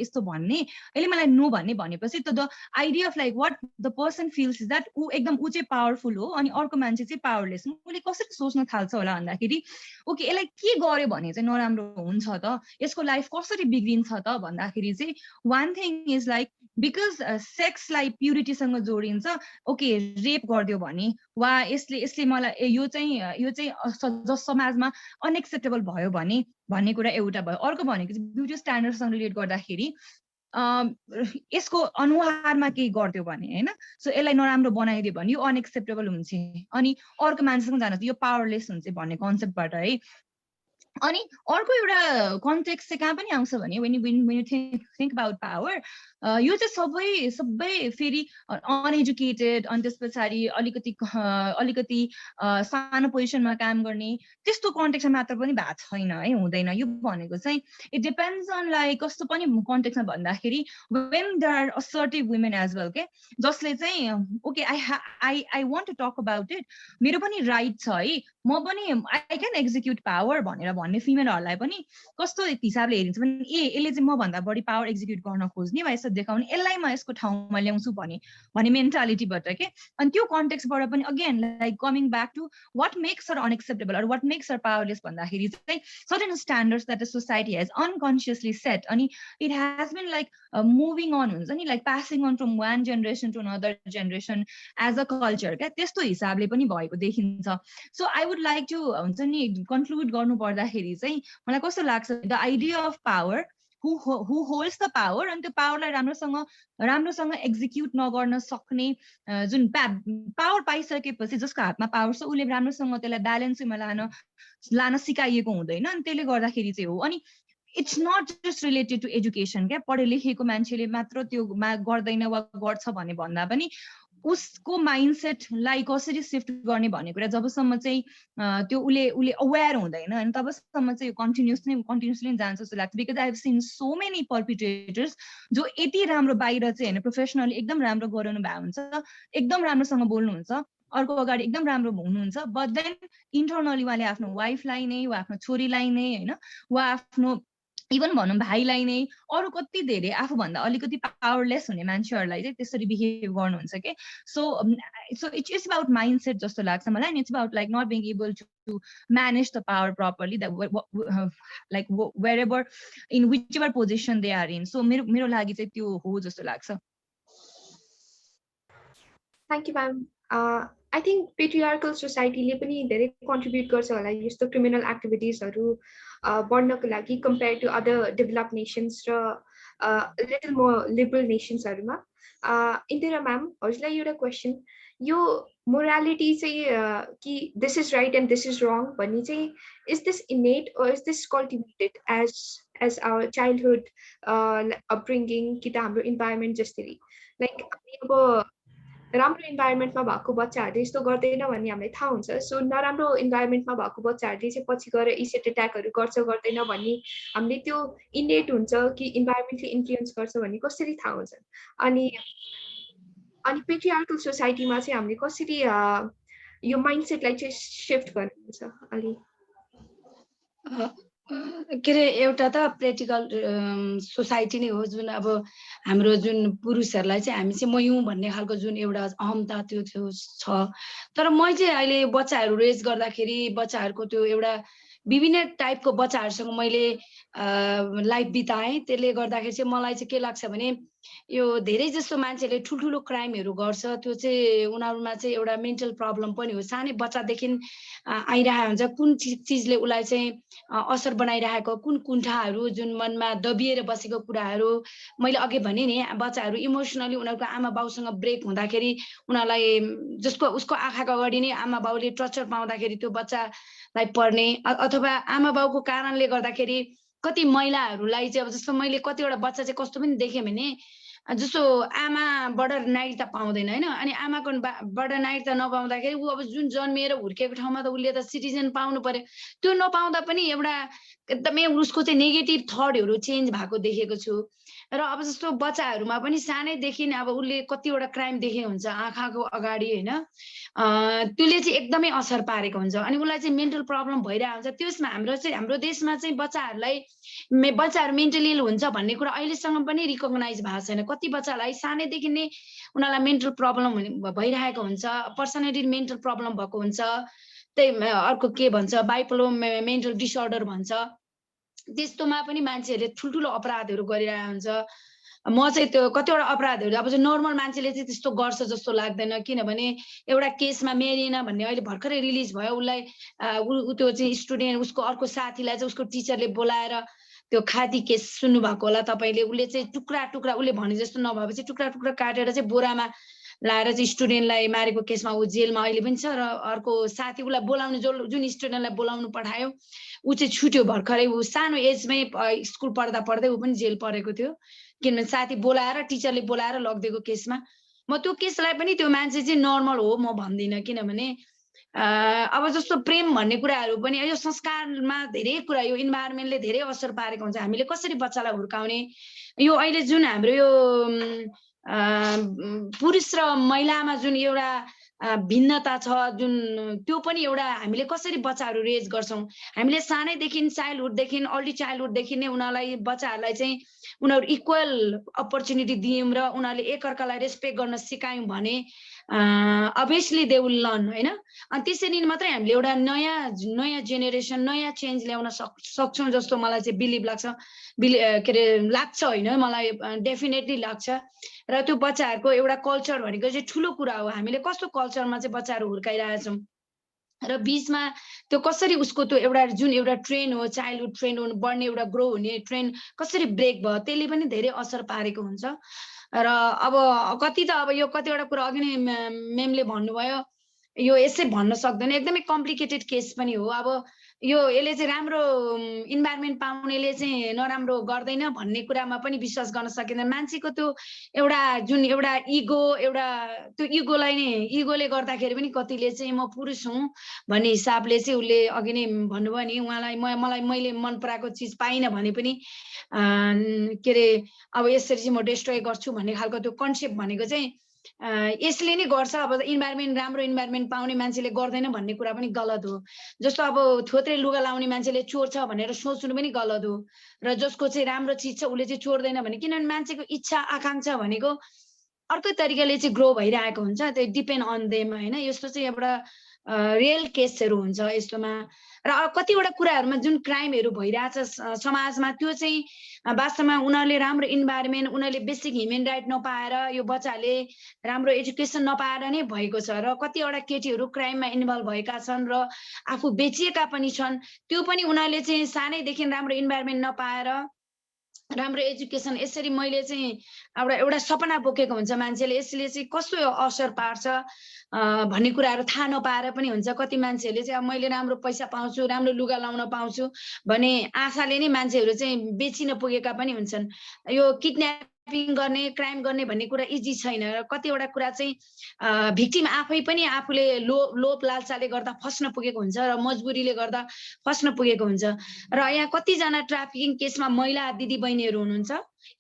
यस्तो भन्ने यसले मलाई नो भन्ने भनेपछि त the idea of like what the person feels is that ऊ चाहिँ पावरफुल हो अनि अर्को मान्छे चाहिँ पावरलेस। उसले कसरी सोच्न थाल्छ होला भन्दाखेरि ओके यसलाई के गर्यो भने चाहिँ नराम्रो हुन्छ त, यसको लाइफ कसरी बिग्रिन्छ त भन्दाखेरि चाहिँ one thing is like because सेक्सलाई प्युरिटीसँग जोडिन्छ। ओके रेप गरिदियो भने वा यसले मलाई यो चाहिँ समाजमा अनएक्सेप्टेबल भयो भने भन्ने कुरा एउटा भयो। अर्को भनेको चाहिँ ब्युटी स्ट्यान्डर्डसँग रिलेट गर्दाखेरि यसको अनुहारमा केही गरिदियो भने हैन, सो यसलाई नराम्रो बनाइदियो भने यो अनएक्सेप्टेबल हुन्छ अनि अर्को मान्छेसँग जान यो पावरलेस हुन्छ भन्ने कन्सेप्टबाट है। अनि अर्को एउटा कन्टेक्स्ट चाहिँ कहाँ पनि आउँछ भने when you think about power, यो चाहिँ सबै फेरि अनएजुकेटेड अनि त्यस पछाडि अलिकति सानो पोजिसनमा काम गर्ने त्यस्तो कन्टेक्स्टमा मात्र पनि भएको छैन है, हुँदैन। यो भनेको चाहिँ इट डिपेन्ड्स अन लाइक कस्तो पनि कन्टेक्स्टमा भन्दाखेरि when there are assertive women as well के जसले चाहिँ okay I want to talk about it, मेरो पनि राइट छ है, म पनि आई क्यान एक्जिक्युट पावर भनेर भन्ने फिमेलहरूलाई पनि कस्तो हिसाबले हेरिन्छ भने यसले चाहिँ म भन्दा बढी पावर एक्जिक्युट गर्न खोज्ने वा यसो देखाउने, यसलाई म यसको ठाउँमा ल्याउँछु भन्ने मेन्टालिटीबाट के। अनि त्यो कन्टेक्स्टबाट पनि again like coming back to what makes her unacceptable or what makes her powerless भन्दाखेरि चाहिँ certain standards that the society has unconsciously set अनि it has been like moving on हुन्छ नि like passing on from one generation to another generation as a culture क्या, त्यस्तो हिसाबले पनि भएको देखिन्छ। So I would like to हुन्छ नि कन्क्लुड गर्नु पर्दाखेरि चाहिँ मलाई कस्तो लाग्छ the idea of power who holds the power and the powerलाई राम्रोसँग एक्जिक्युट नगर्न सक्ने जुन पावर पाइसकेपछि जसको हातमा पावर छ उसले राम्रोसँग त्यसलाई ब्यालेन्समा लान सिकाइएको हुँदैन अनि त्यसले गर्दाखेरि चाहिँ हो अनि it's not just related to education क्या पढे लेखेको मान्छेले मात्र त्यो गर्दैन वा गर्छ भन्ने भन्दा पनि उसको माइन्डसेटलाई कसरी सिफ्ट गर्ने भन्ने कुरा जबसम्म चाहिँ त्यो उसले अवेयर हुँदैन अनि तबसम्म चाहिँ कन्टिन्युसली जान्छ जस्तो लाग्छ because I have seen so many perpetrators जो यति राम्रो बाहिर चाहिँ होइन प्रोफेसनली एकदम राम्रो गराउनु भएको हुन्छ एकदम राम्रोसँग बोल्नुहुन्छ अर्को अगाडि एकदम राम्रो हुनुहुन्छ बट देन इन्टरनली उहाँले आफ्नो वाइफलाई नै वा आफ्नो छोरीलाई नै होइन वा आफ्नो इभन भनौँ भाइलाई नै अरू कति धेरै आफूभन्दा अलिकति पावरलेस हुने मान्छेहरूलाई चाहिँ त्यसरी बिहेभ गर्नुहुन्छ कि so it's about mind set जस्तो लाग्छ मलाई अनि it's about like not being able to manage the power properly like wherever in whichever position they are in so मेरो लागि चाहिँ त्यो हो जस्तो लाग्छ thank you ma'am I think patriarchal सोसाइटीले पनि धेरै कन्ट्रिब्युट गर्छ होला यस्तो क्रिमिनल एक्टिभिटिजहरू बढ्नको लागि compare to other develop nations र लिटल मोर लिबरल नेसन्सहरूमा इन्दिरा म्याम हजुरलाई एउटा क्वेसन यो मोरालिटी चाहिँ कि this is right and this is wrong भन्ने चाहिँ is this innate or is this cultivated as our childhood upbringing कि त हाम्रो इन्भाइरोमेन्ट जसरी लाइक अब राम्रो इन्भाइरोमेन्टमा भएको बच्चाहरूले यस्तो गर्दैन भन्ने हामीलाई थाहा हुन्छ सो नराम्रो इन्भाइरोमेन्टमा भएको बच्चाहरूले चाहिँ पछि गएर इसेट एट्याकहरू गर्छ गर्दैन भन्ने हामीले त्यो इनेट हुन्छ कि इन्भाइरोमेन्टले इन्फ्लुएन्स गर्छ भन्ने कसरी थाहा हुन्छ अनि पेट्रियार्कल सोसाइटीमा चाहिँ हामीले कसरी यो माइन्डसेटलाई चाहिँ सिफ्ट गर्नुहुन्छ अलि के अरे एउटा त प्र्याक्टिकल सोसाइटी नै हो जुन अब हाम्रो जुन पुरुषहरूलाई चाहिँ हामी चाहिँ म हुँ भन्ने खालको जुन एउटा अहमता त्यो छ तर म चाहिँ अहिले बच्चाहरू रेज गर्दाखेरि बच्चाहरूको त्यो एउटा विभिन्न टाइपको बच्चाहरूसँग मैले लाइफ बिताएँ त्यसले गर्दाखेरि चाहिँ मलाई चाहिँ के लाग्छ भने यो धेरै जस्तो मान्छेले ठुल्ठुलो क्राइमहरू गर्छ त्यो चाहिँ उनीहरूमा चाहिँ एउटा मेन्टल प्रब्लम पनि हो सानै बच्चादेखि आइरहेको हुन्छ कुन चिजले उसलाई चाहिँ असर बनाइरहेको कुन कुण्ठाहरू जुन मनमा दबिएर बसेको कुराहरू मैले अघि भने नि बच्चाहरू इमोसनली उनीहरूको आमा बाउसँग ब्रेक हुँदाखेरि उनीहरूलाई उसको आँखाको अगाडि नै आमा बाउले टर्चर पाउँदाखेरि त्यो बच्चालाई पर्ने अथवा आमा बाउको कारणले गर्दाखेरि कति महिलाहरूलाई चाहिँ अब जस्तो मैले कतिवटा बच्चा चाहिँ कस्तो पनि देखेँ भने जस्तो आमाबाट नागरिकता पाउँदैन होइन अनि आमाको बाट नागरिकता नपाउँदाखेरि ऊ अब जुन जन्मिएर हुर्केको ठाउँमा त उसले त सिटिजन पाउनु पर्यो त्यो नपाउँदा पनि एउटा एकदमै उसको चाहिँ नेगेटिभ थटहरू चेन्ज भएको देखेको छु र अब जस्तो बच्चाहरूमा पनि सानैदेखि अब उसले कतिवटा क्राइम देखेको हुन्छ आँखाको अगाडि होइन त्यसले चाहिँ एकदमै असर पारेको हुन्छ अनि उसलाई चाहिँ मेन्टल प्रब्लम भइरहेको हुन्छ त्यसमा हाम्रो देशमा चाहिँ बच्चाहरू मेन्टली इल हुन्छ भन्ने कुरा अहिलेसम्म पनि रिकगनाइज भएको छैन कति बच्चालाई सानैदेखि नै उनीहरूलाई मेन्टल प्रब्लम भइरहेको हुन्छ पर्सनालिटी मेन्टल प्रब्लम भएको हुन्छ त्यही अर्को के भन्छ बाइपोलर मेन्टल डिसअर्डर भन्छ त्यस्तोमा पनि मान्छेहरूले ठुल्ठुलो अपराधहरू गरिरहेको हुन्छ म चाहिँ त्यो कतिवटा अपराधहरू अब चाहिँ नर्मल मान्छेले चाहिँ त्यस्तो गर्छ जस्तो लाग्दैन किनभने एउटा केसमा मेरिना भन्ने अहिले भर्खरै रिलिज भयो उसलाई त्यो चाहिँ स्टुडेन्ट उसको अर्को साथीलाई चाहिँ उसको टिचरले बोलाएर त्यो खाती केस सुन्नु भएको होला तपाईँले उसले चाहिँ टुक्रा टुक्रा उसले भने जस्तो नभएपछि टुक्रा टुक्रा काटेर चाहिँ बोरामा लाएर चाहिँ स्टुडेन्टलाई मारेको केसमा ऊ जेलमा अहिले पनि छ र अर्को साथी उसलाई बोलाउनु जुन स्टुडेन्टलाई बोलाउनु पठायो ऊ चाहिँ छुट्यो भर्खरै ऊ सानो एजमै स्कुल पढ्दा पढ्दै ऊ पनि जेल परेको थियो किनभने साथी बोलाएर टिचरले बोलाएर लगिदिएको केसमा म त्यो केसलाई पनि त्यो मान्छे चाहिँ नर्मल हो म भन्दिनँ किनभने अब जस्तो प्रेम भन्ने कुराहरू पनि यो संस्कारमा धेरै कुरा यो इन्भाइरोमेन्टले धेरै असर पारेको हुन्छ हामीले कसरी बच्चालाई हुर्काउने यो अहिले जुन हाम्रो यो पुरुष र महिलामा जुन एउटा भिन्नता छ जुन त्यो पनि एउटा हामीले कसरी बच्चाहरू रेज गर्छौँ हामीले सानैदेखि चाइल्डहुडदेखि अर्ली चाइल्डहुडदेखि नै उनीहरूलाई बच्चाहरूलाई चाहिँ उनीहरू इक्वल अपर्च्युनिटी दियौँ र उनीहरूले एकअर्कालाई रेस्पेक्ट गर्न सिकायौँ भने अभियसली दे विल लर्न होइन अनि त्यसरी मात्रै हामीले एउटा नयाँ जेनेरेसन नयाँ चेन्ज ल्याउन सक्छौँ जस्तो मलाई चाहिँ बिलिभ लाग्छ के अरे लाग्छ होइन मलाई डेफिनेटली लाग्छ र त्यो बच्चाहरूको एउटा कल्चर भनेको चाहिँ ठुलो कुरा हो हामीले कस्तो कल्चरमा चाहिँ बच्चाहरू हुर्काइरहेछौँ र बीचमा त्यो कसरी उसको त्यो एउटा जुन एउटा ट्रेन हो चाइल्डहुड ट्रेन हो बढ्ने एउटा ग्रो हुने ट्रेन कसरी ब्रेक भयो त्यसले पनि धेरै असर पारेको हुन्छ र अब कति त अब यो कतिवटा कुरा अघि नै मेमले भन्नुभयो यो यसै भन्न सक्दैन एकदमै कम्प्लिकेटेड केस पनि हो अब यो यसले चाहिँ राम्रो इन्भाइरोमेन्ट पाउनेले चाहिँ नराम्रो गर्दैन भन्ने कुरामा पनि विश्वास गर्न सकिँदैन मान्छेको त्यो एउटा जुन एउटा इगो एउटा त्यो इगोलाई नै इगोले गर्दाखेरि पनि कतिले चाहिँ म पुरुष हुँ भन्ने हिसाबले चाहिँ उसले अघि नै भन्नुभयो नि उहाँलाई मलाई मैले मन पराएको चिज पाइनँ भने पनि के अरे अब यसरी चाहिँ म डिस्ट्रोय गर्छु भन्ने खालको त्यो कन्सेप्ट भनेको चाहिँ यसले नै गर्छ अब इन्भाइरोमेन्ट राम्रो इन्भाइरोमेन्ट पाउने मान्छेले गर्दैन भन्ने कुरा पनि गलत हो जस्तो अब थोत्रे लुगा लाउने मान्छेले चोर्छ भनेर सोच्नु पनि गलत हो र जसको चाहिँ राम्रो चिज छ उसले चाहिँ चोर्दैन भने किनभने मान्छेको इच्छा आकांक्षा भनेको अर्कै तरिकाले चाहिँ ग्रो भइरहेको हुन्छ त्यो डिपेन्ड अन देम होइन यस्तो चाहिँ एउटा रियल केसहरू हुन्छ यस्तोमा र कतिवटा कुराहरूमा जुन क्राइमहरू भइरहेछ समाजमा त्यो चाहिँ वास्तवमा उनीहरूले राम्रो इन्भाइरोमेन्ट उनीहरूले बेसिक ह्युमन राइट नपाएर यो बच्चाहरूले राम्रो एजुकेसन नपाएर नै भएको छ र कतिवटा केटीहरू क्राइममा इन्भल्भ भएका छन् र आफू बेचिएका पनि छन् त्यो पनि उनीहरूले चाहिँ सानैदेखि राम्रो इन्भाइरोमेन्ट नपाएर राम्रो एजुकेसन यसरी मैले चाहिँ एउटा सपना बोकेको हुन्छ मान्छेले यसले चाहिँ कस्तो असर पार्छ भन्ने कुराहरू थाहा नपाएर पनि हुन्छ कति मान्छेहरूले चाहिँ अब मैले राम्रो पैसा पाउँछु राम्रो लुगा लाउन पाउँछु भने आशाले नै मान्छेहरू चाहिँ बेचिन पुगेका पनि हुन्छन् यो किडन्यापिङ गर्ने क्राइम गर्ने भन्ने कुरा इजी छैन र कतिवटा कुरा चाहिँ भिक्टिम आफै पनि आफूले लोभ लालसाले गर्दा फस्न पुगेको हुन्छ र मजबुरीले गर्दा फस्न पुगेको हुन्छ र यहाँ कतिजना ट्राफिकिङ केसमा महिला दिदी बहिनीहरू हुनुहुन्छ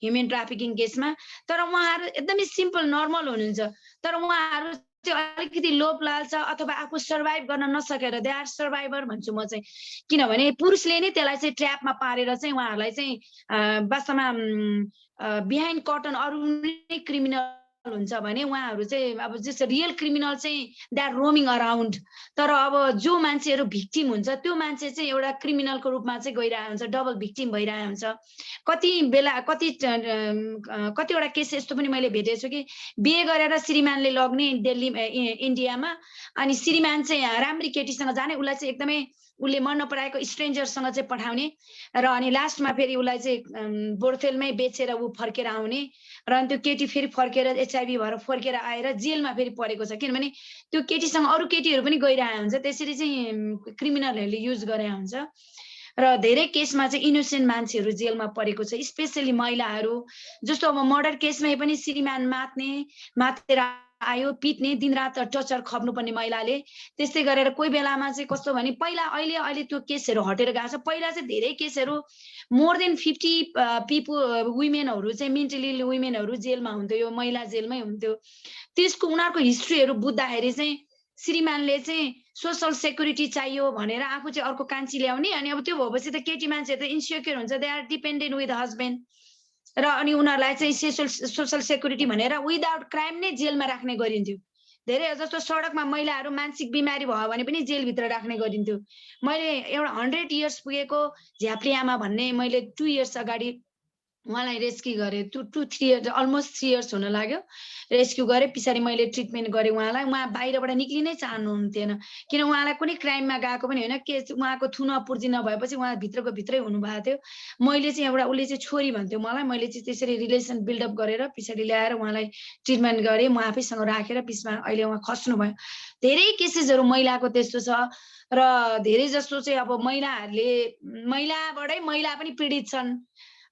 ह्युमन ट्राफिकिङ केसमा तर उहाँहरू एकदमै सिम्पल नर्मल हुनुहुन्छ तर उहाँहरू अलिकति लोभ लालसा अथवा आफू सर्भाइभ गर्न नसकेर दे आर सर्भाइभर भन्छु म चाहिँ किनभने पुरुषले नै त्यसलाई चाहिँ ट्र्यापमा पारेर चाहिँ उहाँहरूलाई चाहिँ वास्तवमा बिहाइन्ड कर्टन अरू नै क्रिमिनल हुन्छ भने उहाँहरू चाहिँ अब जस्तो रियल क्रिमिनल चाहिँ दे आर रोमिङ अराउन्ड तर अब जो मान्छेहरू भिक्टिम हुन्छ त्यो मान्छे चाहिँ एउटा क्रिमिनलको रूपमा चाहिँ गइरहेको हुन्छ डबल भिक्टिम भइरहेको हुन्छ कति बेला कतिवटा केस यस्तो पनि मैले भेटेको छु कि बिहे गरेर श्रीमानले लग्ने दिल्ली इन्डियामा अनि श्रीमान चाहिँ राम्री केटीसँग जाने उसलाई चाहिँ एकदमै उसले मन नपराएको स्ट्रेन्जरसँग चाहिँ पठाउने र अनि लास्टमा फेरि उसलाई चाहिँ बोर्थेलमै बेचेर ऊ फर्केर आउने र अनि त्यो केटी फेरि फर्केर एचआइभी भएर फर्केर आएर जेलमा फेरि परेको छ किनभने त्यो केटीसँग अरू केटीहरू पनि गइरहेको हुन्छ त्यसरी चाहिँ क्रिमिनलहरूले युज गरे हुन्छ र धेरै केसमा चाहिँ इनोसेन्ट मान्छेहरू जेलमा परेको छ स्पेसली महिलाहरू जस्तो अब मर्डर केसमै पनि श्रीमान मातेर आयो पिट्ने दिनरात टर्चर खप्नुपर्ने महिलाले त्यस्तै गरेर कोही बेलामा चाहिँ कस्तो भने पहिला अहिले त्यो केसहरू हटेर गएको छ पहिला चाहिँ धेरै केसहरू मोर देन 50 वुमेनहरू चाहिँ मेन्टली वुमेनहरू जेलमा हुन्थ्यो यो महिला जेलमै हुन्थ्यो त्यसको उनीहरूको हिस्ट्रीहरू बुझ्दाखेरि चाहिँ श्रीमानले चाहिँ सोसल सेक्युरिटी चाहियो भनेर आफू चाहिँ अर्को कान्छी ल्याउने अनि अब त्यो भएपछि त केटी मान्छेहरू त इन्सिक्योर हुन्छ they are dependent with husband र अनि उनीहरूलाई चाहिँ सोसल सेक्युरिटी भनेर विदाउट क्राइम नै जेलमा राख्ने गरिन्थ्यो धेरै जस्तो सडकमा महिलाहरू मानसिक बिमारी भयो भने पनि जेलभित्र राख्ने गरिन्थ्यो मैले एउटा 100 इयर्स पुगेको झ्याप्री आमा भन्ने मैले 2 इयर्स अगाडि उहाँलाई रेस्क्यु गरेँ 2-3 इयर्स अलमोस्ट 3 इयर्स हुन लाग्यो रेस्क्यु गरेँ पछाडि मैले ट्रिटमेन्ट गरेँ उहाँलाई उहाँ बाहिरबाट निक्लिनै चाहनुहुन्थेन किन उहाँलाई कुनै क्राइममा गएको पनि होइन के उहाँको थुन पूर्ति नभएपछि उहाँ भित्रको भित्रै हुनुभएको थियो मैले चाहिँ एउटा उसले चाहिँ छोरी भन्थ्यो मलाई मैले चाहिँ त्यसरी रिलेसन बिल्डअप गरेर पछाडि ल्याएर उहाँलाई ट्रिटमेन्ट गरेँ म आफैसँग राखेर पिछमा अहिले उहाँ खस्नुभयो धेरै केसेसहरू महिलाको त्यस्तो छ र धेरै जस्तो चाहिँ अब महिलाबाटै महिला पनि पीडित छन्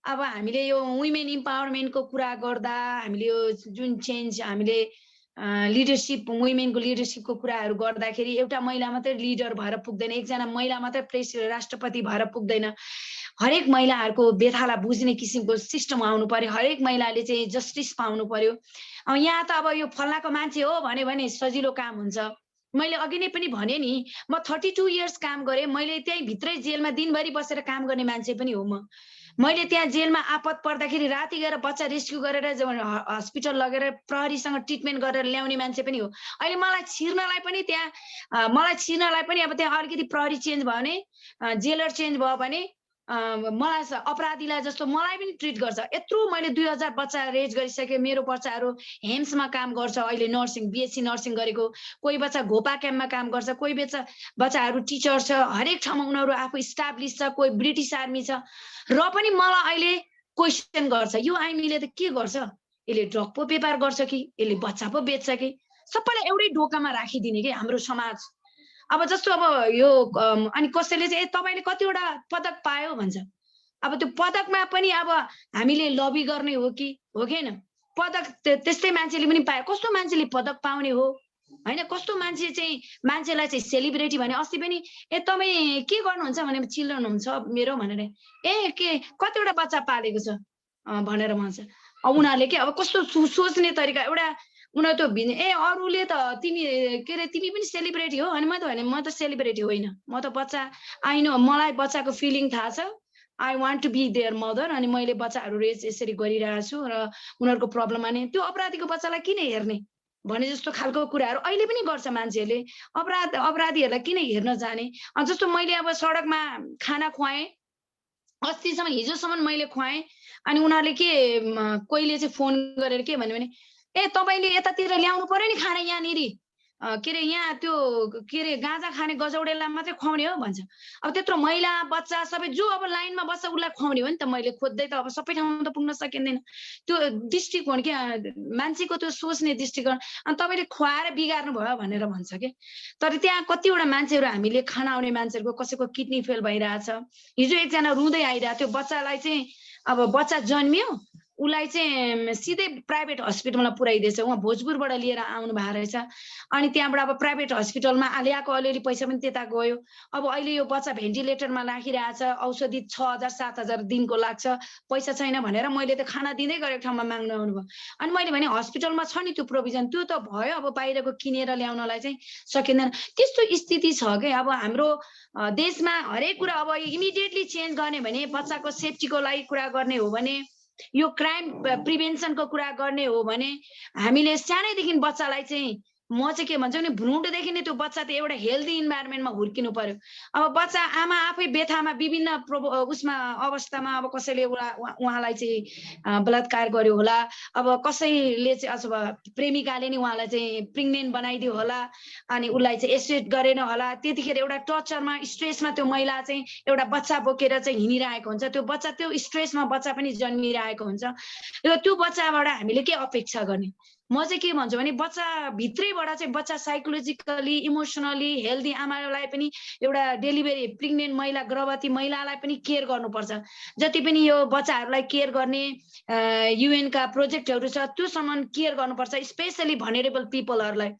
अब हामीले यो वुमेन इम्पावरमेन्टको कुरा गर्दा हामीले यो जुन चेन्ज हामीले लिडरसिप वुमेनको लिडरसिपको कुराहरू गर्दाखेरि एउटा महिला मात्रै लिडर भएर पुग्दैन एकजना महिला मात्रै प्रेसिडेन्ट राष्ट्रपति भएर पुग्दैन हरेक महिलाहरूको व्यथालाई बुझ्ने किसिमको सिस्टम आउनु पर्यो हरेक महिलाले चाहिँ जस्टिस पाउनु पर्यो यहाँ त अब यो फल्नाको मान्छे हो भने सजिलो काम हुन्छ मैले अघि नै पनि भने नि म 32 इयर्स काम गरेँ मैले त्यही भित्रै जेलमा दिनभरि बसेर काम गर्ने मान्छे पनि हो मैले त्यहाँ जेलमा आपत पर्दाखेरि राति गएर बच्चा रेस्क्यु गरेर हस्पिटल लगेर प्रहरीसँग ट्रिटमेन्ट गरेर ल्याउने मान्छे पनि हो अहिले मलाई छिर्नलाई पनि अब त्यहाँ अलिकति प्रहरी चेन्ज भयो भने जेलर चेन्ज भयो भने मलाई अपराधीलाई जस्तो मलाई पनि ट्रिट गर्छ। यत्रो मैले 2000 बच्चा रेज गरिसकेँ। मेरो बच्चाहरू हेम्समा काम गर्छ, अहिले नर्सिङ बिएससी नर्सिङ गरेको, कोही बच्चा घोपा क्याम्पमा काम गर्छ, कोही बच्चाहरू टिचर छ, हरेक ठाउँमा उनीहरू आफू इस्टाब्लिस छ, कोही ब्रिटिस आर्मी छ। र पनि मलाई अहिले क्वेसन गर्छ, यो आइमीले त के गर्छ, यसले ड्रग पो व्यापार गर्छ कि यसले बच्चा पो बेच्छ कि। सबैलाई एउटै ढोकामा राखिदिने कि हाम्रो समाज। अब जस्तो अब यो अनि कसैले चाहिँ तपाईले कतिवटा पदक पायो भन्छ। अब त्यो पदकमा पनि अब हामीले लबी गर्ने हो कि हो कि हैन? पदक त्यस्तै मान्छेले पनि पायो। कस्तो मान्छेले पदक पाउने हो हैन? कस्तो मान्छे चाहिँ मान्छेलाई चाहिँ सेलिब्रिटी भने अस्ति पनि तपाई के गर्नुहुन्छ भने चिल्ड्रन हुन्छ मेरो भनेर के कतिवटा बच्चा पालेको छ भनेर भन्छ। अब उनीहरूले के अब कस्तो सोच्ने तरिका एउटा उनीहरू त अरूले त तिमी के अरे तिमी पनि सेलिब्रिटी हो अनि म त सेलिब्रिटी होइन। म त बच्चा मलाई बच्चाको फिलिङ थाहा छ। I want to be their mother. अनि मैले बच्चाहरू रेज यसरी गरिरहेको छु र उनीहरूको प्रब्लम अनि त्यो अपराधीको बच्चालाई किन हेर्ने भने जस्तो खालको कुराहरू अहिले पनि गर्छ मान्छेहरूले। अपराधीहरूलाई किन हेर्न जाने। जस्तो मैले अब सडकमा खाना खुवाएँ, अस्तिसम्म हिजोसम्म मैले खुवाएँ अनि उनीहरूले के कोहीले चाहिँ फोन गरेर के भन्यो भने तपाईले यतातिर ल्याउनु पर्यो नि खाना यहाँनिर के अरे यहाँ त्यो के अरे गाँजा खाने गजौडेलाई मात्रै खुवाउने हो भन्छ। अब त्यत्रो महिला बच्चा सबै जो अब लाइनमा बस्छ उसलाई खुवाउने हो नि त। मैले खोज्दै त अब सबै ठाउँमा त पुग्न सकिँदैन। त्यो दृष्टिकोण के मान्छेको त्यो सोच्ने दृष्टिकोण अनि तपाईँले खुवाएर बिगार्नु भयो भनेर भन्छ के। तर त्यहाँ कतिवटा मान्छेहरू हामीले खाना आउने मान्छेहरूको कसैको किडनी फेल भइरहेछ। हिजो एकजना रुँदै आइरहेको थियो। बच्चालाई चाहिँ अब बच्चा जन्मियो उसलाई चाहिँ सिधै प्राइभेट हस्पिटलमा पुर्याइदिएछ। उहाँ भोजपुरबाट लिएर आउनु भएको रहेछ अनि त्यहाँबाट अब प्राइभेट हस्पिटलमा ल्याएको अलिअलि पैसा पनि त्यता गयो। अब अहिले यो बच्चा भेन्टिलेटरमा राखिरहेछ। औषधि 6000 7000 दिनको लाग्छ। पैसा छैन भनेर मैले त खाना दिँदै गरेको ठाउँमा माग्नु आउनुभयो। अनि मैले भने हस्पिटलमा छ नि त्यो प्रोभिजन, त्यो त भयो। अब बाहिरको किनेर ल्याउनलाई चाहिँ सकिँदैन। त्यस्तो स्थिति छ कि अब हाम्रो देशमा हरेक कुरा अब इमिडिएटली चेन्ज गर्ने भने बच्चाको सेफ्टीको लागि कुरा गर्ने हो भने यो क्राइम प्रिभेन्सनको कुरा गर्ने हो भने हामीले सानैदेखि बच्चालाई चाहिँ म चाहिँ के भन्छु भने भ्रूणदेखि नै त्यो बच्चा त एउटा हेल्दी इन्भाइरोमेन्टमा हुर्किनु पर्यो। अब बच्चा आमा आफै बेथामा विभिन्न उसमा अवस्थामा अब कसैले उहाँलाई चाहिँ बलात्कार गर्यो होला, अब कसैले चाहिँ अथवा प्रेमिकाले नि उहाँलाई चाहिँ प्रेग्नेन्ट बनाइदियो होला अनि उसलाई चाहिँ एसिड गरेन होला। त्यतिखेर एउटा टर्चरमा स्ट्रेसमा त्यो महिला चाहिँ एउटा बच्चा बोकेर चाहिँ हिँडिरहेको हुन्छ। त्यो बच्चा त्यो स्ट्रेसमा बच्चा पनि जन्मिरहेको हुन्छ र त्यो बच्चाबाट हामीले के अपेक्षा गर्ने। म चाहिँ के भन्छु भने बच्चा भित्रैबाट चाहिँ बच्चा साइकोलोजिकली इमोसनली हेल्दी आमालाई पनि एउटा डेलिभरी प्रेग्नेन्ट महिला गर्भवती महिलालाई पनि केयर गर्नुपर्छ। जति पनि यो बच्चाहरूलाई केयर गर्ने युएनका प्रोजेक्टहरू छ त्योसम्म केयर गर्नुपर्छ, स्पेसली भनरेबल पिपलहरूलाई।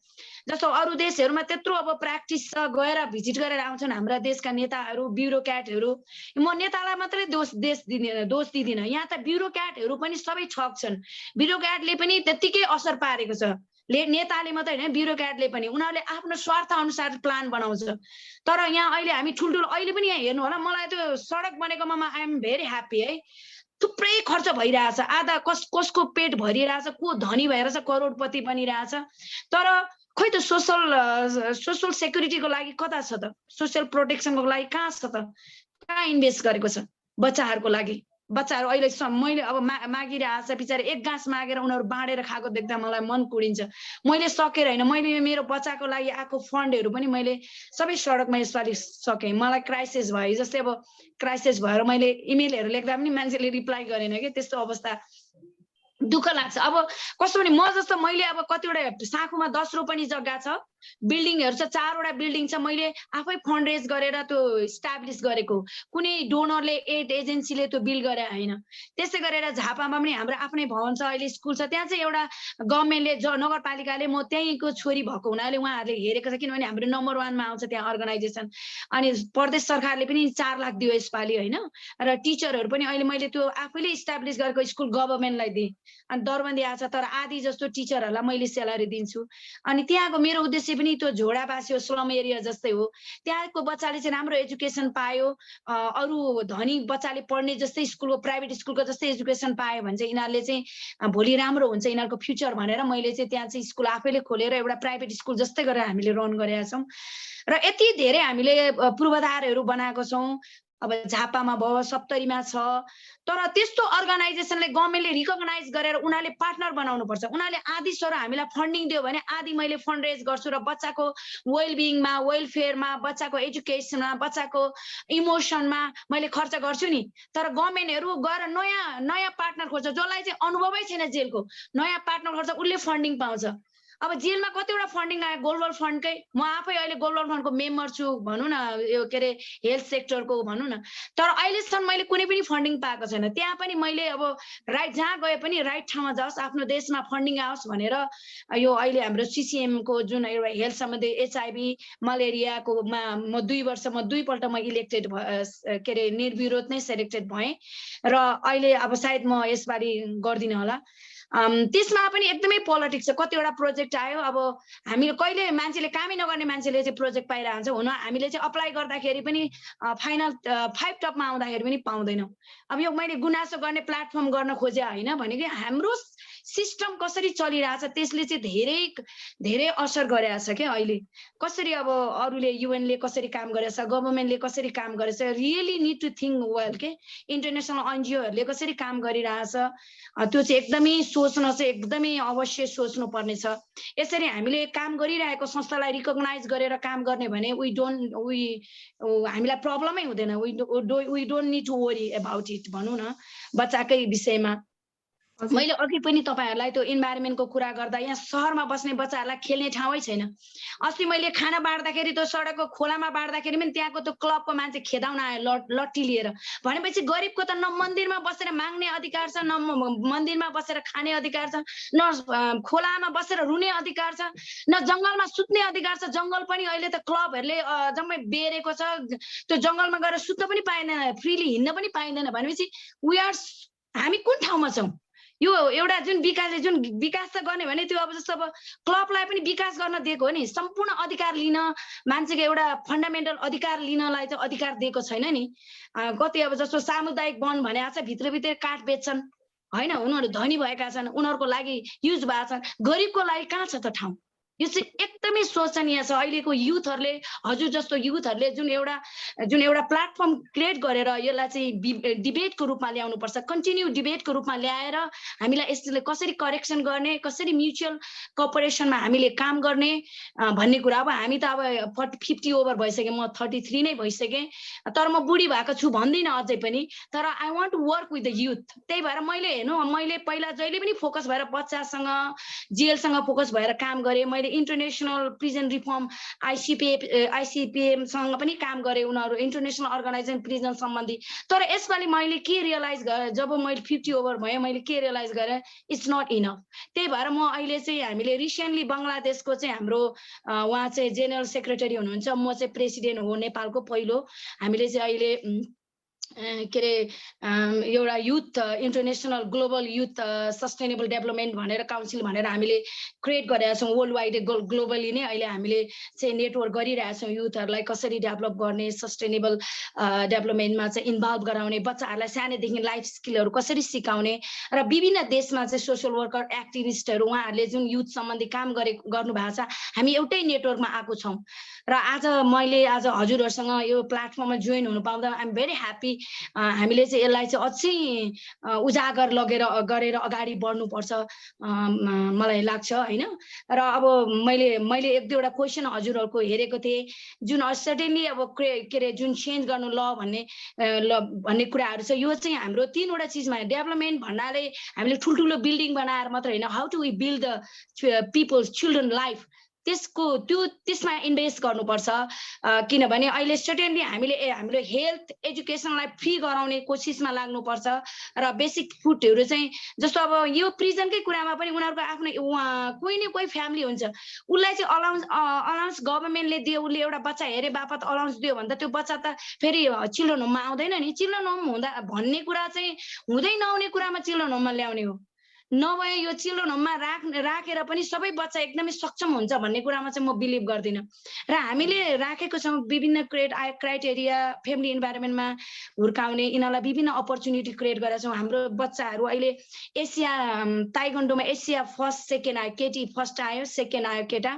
जस्तो अरू देशहरूमा त्यत्रो अब प्र्याक्टिस छ, गएर भिजिट गरेर आउँछन् हाम्रा देशका नेताहरू ब्युरोक्र्याटहरू। म नेतालाई मात्रै दोष दिँदिनँ, यहाँ त ब्युरोक्र्याटहरू पनि सबै ठग छन्। ब्युरोक्र्याटले पनि त्यत्तिकै असर पारेको छ। नेताले मात्रै होइन ब्युरोक्र्याटले पनि उनीहरूले आफ्नो स्वार्थ अनुसार प्लान बनाउँछ। तर यहाँ अहिले हामी ठुल्ठुलो अहिले पनि यहाँ हेर्नु होला, मलाई त्यो सडक बनेकोमा आई एम भेरी ह्याप्पी है। थुप्रै खर्च भइरहेछ, आधा कसको पेट भरिरहेछ, को धनी भएर करोडपति बनिरहेछ। तर खोइ त सोसल सेक्युरिटीको लागि कता छ त, सोसल प्रोटेक्सनको लागि कहाँ छ त, कहाँ इन्भेस्ट गरेको छ बच्चाहरूको लागि। बच्चाहरू अहिले मैले अब मागिरहेछ बिचारा, एक गाँस मागेर उनीहरू बाँडेर खाएको देख्दा मलाई मन कुडिन्छ। मैले सकेर होइन, मैले मेरो बच्चाको लागि आएको फन्डहरू पनि मैले सबै सडकमा यसपालि सकेँ। मलाई क्राइसिस भयो, जस्तै अब क्राइसिस भएर मैले इमेलहरू लेख्दा पनि मान्छेले रिप्लाई गरेन कि, त्यस्तो अवस्था दुःख लाग्छ। अब कस्तो भने म जस्तो मैले अब कतिवटा साँखुमा 10 रोपनी जग्गा छ, बिल्डिङहरू छ, 4वटा बिल्डिङ छ, मैले आफै फन्ड रेज गरेर त्यो इस्टाब्लिस गरेको, कुनै डोनरले एड एजेन्सीले त्यो बिल गरे होइन। त्यसै गरेर झापामा पनि हाम्रो आफ्नै भवन छ, अहिले स्कुल छ, त्यहाँ चाहिँ एउटा गभर्मेन्टले नगरपालिकाले म त्यहीँको छोरी भएको हुनाले उहाँहरूले हेरेको छ, किनभने हाम्रो नम्बर 1मा आउँछ त्यहाँ अर्गनाइजेसन। अनि प्रदेश सरकारले पनि 4 लाख दियो यसपालि होइन। र टिचरहरू पनि अहिले मैले त्यो आफैले इस्टाब्लिस गरेको स्कुल गभर्मेन्टलाई दिएँ अनि दरबन्दी आएको छ, तर आधी जस्तो टिचरहरूलाई मैले स्यालेरी दिन्छु। अनि त्यहाँको मेरो उद्देश्य पनि त्यो झोडाबासी हो, स्लम एरिया जस्तै हो, त्यहाँको बच्चाले चाहिँ राम्रो एजुकेसन पायो, अरू धनी बच्चाले पढ्ने जस्तै स्कुलको प्राइभेट स्कुलको जस्तै एजुकेसन पायो भने चाहिँ यिनीहरूले चाहिँ भोलि राम्रो हुन्छ यिनीहरूको फ्युचर भनेर मैले चाहिँ त्यहाँ चाहिँ स्कुल आफैले खोलेर एउटा प्राइभेट स्कुल जस्तै गरेर हामीले रन गरेका छौँ। र यति धेरै हामीले पूर्वाधारहरू बनाएको छौँ। अब झापामा भयो, सप्तरीमा छ। तर त्यस्तो अर्गनाइजेसनले गभर्नमेन्टले रिकगनाइज गरेर उनीहरूले पार्टनर बनाउनु पर्छ। उनीहरूले आधी सर हामीलाई फन्डिङ दियो भने आधी मैले फन्ड रेज गर्छु र बच्चाको वेलबिङमा, वेलफेयरमा, बच्चाको एजुकेसनमा, बच्चाको इमोसनमा मैले खर्च गर्छु नि। तर गभर्नमेन्टहरू गएर नयाँ पार्टनर खोज्छ, जसलाई चाहिँ अनुभवै छैन जेलको, नयाँ पार्टनर खोज्छ, उसले फन्डिङ पाउँछ। अब जेलमा कतिवटा फन्डिङ आयो, गोल्डवाल फन्डकै। म आफै अहिले गोल्डवाल फन्डको मेम्बर छु भनौँ न, यो के अरे हेल्थ सेक्टरको भनौँ न। तर अहिलेसम्म मैले कुनै पनि फन्डिङ पाएको छैन। त्यहाँ पनि मैले अब राइट जहाँ गए पनि राइट ठाउँमा जाओस्, आफ्नो देशमा फन्डिङ आओस् भनेर यो अहिले हाम्रो सिसिएमको जुन एउटा हेल्थ सम्बन्धी HIV मलेरियाकोमा म 2 वर्ष म 2 पल्ट म इलेक्टेड के अरे निर्विरोध नै सेलेक्टेड भएँ र अहिले अब सायद म यसपालि गर्दिनँ होला। त्यसमा पनि एकदमै पोलिटिक्स छ। कतिवटा प्रोजेक्ट आयो, अब हामीले कहिले मान्छेले कामै नगर्ने मान्छेले चाहिँ प्रोजेक्ट पाइरहन्छ। हुन हामीले चाहिँ अप्लाई गर्दाखेरि पनि फाइनल 5 टपमा आउँदाखेरि पनि पाउँदैनौँ। अब यो मैले गुनासो गर्ने प्लेटफर्म गर्न खोजे होइन, भनेको हाम्रो सिस्टम कसरी चलिरहेछ त्यसले चाहिँ धेरै धेरै असर गरेछ क्या। अहिले कसरी अब अरूले युएनले कसरी काम गरेछ, गभर्नमेन्टले कसरी काम गरेछ, really need to think well के। इन्टरनेसनल एनजिओहरूले कसरी काम गरिरहेछ त्यो चाहिँ एकदमै सोच्न चाहिँ एकदमै अवश्य सोच्नु पर्ने छ। यसरी हामीले काम गरिरहेको संस्थालाई रिकगनाइज गरेर काम गर्ने भने हामीलाई प्रब्लमै हुँदैन। We don't need to worry about it भनौँ न बच्चाकै विषयमा। मैले अघि पनि तपाईहरुलाई त्यो इन्भाइरोमेन्टको कुरा गर्दा यहाँ शहरमा बस्ने बच्चाहरूलाई खेल्ने ठाउँै छैन। अस्ति मैले खाना बाँड्दाखेरि त्यो सडकको खोलामा बाँड्दाखेरि पनि त्यहाँको त्यो क्लबको मान्छे खेदाउन आयो लट्ठी लिएर। भनेपछि गरिबको त न मन्दिरमा बसेर माग्ने अधिकार छ, न मन्दिरमा बसेर खाने अधिकार छ, न खोलामा बसेर रुने अधिकार छ, न जंगलमा सुत्ने अधिकार छ। जंगल पनि अहिले त क्लबहरुले जम्मै बेरेको छ। त्यो जंगलमा गएर सुत्न पनि पाइँदैन, फ्रीली हिँड्न पनि पाइँदैन। भनेपछि हामी कुन ठाउँमा छौं? यो एउटा जुन विकास त गर्ने भने त्यो अब जस्तो अब क्लबलाई पनि विकास गर्न दिएको हो नि। सम्पूर्ण अधिकार लिन, मान्छेको एउटा फन्डामेन्टल अधिकार लिनलाई चाहिँ अधिकार दिएको छैन नि। कति अब जस्तो सामुदायिक वन भने छ, भित्रभित्र काठ बेच्छन् हैन, उनीहरु धनी भएका छन्, उनीहरुको लागि युज भएको छ। गरिबको लागि कहाँ छ त ठाउँ? यो चाहिँ एकदमै सोचनीय छ। अहिलेको युथहरुले, हजुर जस्तो युथहरुले जुन एउटा प्लेटफर्म क्रिएट गरेर यसलाई चाहिँ डिबेटको रूपमा ल्याउनु पर्छ। कन्टिन्यू डिबेटको रूपमा ल्याएर हामीलाई यसले कसरी करेक्सन गर्ने, कसरी म्युचुअल कोअपरेसनमा हामीले काम गर्ने भन्ने कुरा। अब हामी त अब 50 ओभर भइसके, म 33 नै भइसके, तर म बुढी भएको छु भन्दिन अझै पनि। तर I want to work with the youth. त्यही भएर मैले पहिला जहिले पनि फोकस भएर बच्चासँग, जेलसँग फोकस भएर काम गरे। मैले इन्टरनेसनल प्रिजन रिफर्म आइसिपिएम सँग पनि काम गरे, उनीहरु इन्टरनेसनल अर्गनाइजेसन प्रिजन सम्बन्धी। तर यसपालि मैले के रियलाइज गरे, जब मैले 50 ओभर भए, मैले के रियलाइज गरे, इट्स नट इनफ। त्यही भएर म अहिले चाहिँ हामीले रिसेन्टली बंगलादेशको चाहिँ हाम्रो उहाँ चाहिँ जेनरल सेक्रेटरी हुनुहुन्छ, म चाहिँ प्रेसिडेन्ट हो नेपालको पहिलो। हामीले चाहिँ अहिले के अरे एउटा youth international global youth sustainable development भनेर काउन्सिल भनेर हामीले क्रिएट गरेका छौँ। वर्ल्ड वाइड ग्लोबली नै अहिले हामीले चाहिँ नेटवर्क गरिरहेका छौँ। युथहरूलाई कसरी डेभलप गर्ने, सस्टेनेबल डेभलपमेन्टमा चाहिँ इन्भल्भ गराउने, बच्चाहरूलाई सानैदेखि लाइफ स्किलहरू कसरी सिकाउने। र विभिन्न देशमा चाहिँ सोसल वर्कर, एक्टिभिस्टहरू उहाँहरूले जुन युथ सम्बन्धी काम गर्नु भएको छ, हामी एउटै नेटवर्कमा आएको छौँ। र मैले आज हजुरहरूसँग यो प्लेटफर्ममा जोइन हुनु पाउँदा आइ एम भेरी ह्याप्पी। हामीले चाहिँ यसलाई चाहिँ अझै उजागर गरेर अगाडि बढ्नुपर्छ मलाई लाग्छ हैन। र अब मैले एक दुईवटा क्वेसन हजुरहरूको हेरेको थिएँ, जुन सर्टेनली अब के अरे जुन चेन्ज गर्नु भन्ने कुराहरू छ। यो चाहिँ हाम्रो 3वटा चिजमा डेभलपमेन्ट भन्नाले हामीले ठुल्ठुलो बिल्डिङ बनाएर मात्र हैन, how to we build the people's children life, त्यसमा इन्भेस्ट गर्नुपर्छ। किनभने अहिले सर्टेनली हामीले हेल्थ एजुकेसनलाई फ्री गराउने कोसिसमा लाग्नुपर्छ। र बेसिक फुडहरू चाहिँ जस्तो अब यो प्रिजनकै कुरामा पनि उनीहरूको आफ्नो कोही न कोही फ्यामिली हुन्छ, उसलाई चाहिँ अलाउन्स गभर्नमेन्टले दियो, उसले एउटा बच्चा हेरे बापत अलाउन्स दियो भन्दा त्यो बच्चा त फेरि चिल्ड्रन होममा आउँदैन नि। चिल्ड्रन होम हुँदा भन्ने कुरा चाहिँ हुँदै नहुने कुरामा चिल्ड्रन होममा ल्याउने हो। नभए यो चिल्ड्रेन होममा राखेर पनि सबै बच्चा एकदमै सक्षम हुन्छ भन्ने कुरामा चाहिँ म बिलिभ गर्दिनँ। र हामीले राखेको छौँ विभिन्न क्राइटेरिया, फ्यामिली इन्भाइरोमेन्टमा हुर्काउने, यिनीहरूलाई विभिन्न अपर्च्युनिटी क्रिएट गरेका छौँ। हाम्रो बच्चाहरू अहिले एसिया ताइक्वान्डोमा एसिया फर्स्ट सेकेन्ड आयो, केटी फर्स्ट आयो, सेकेन्ड आयो केटा,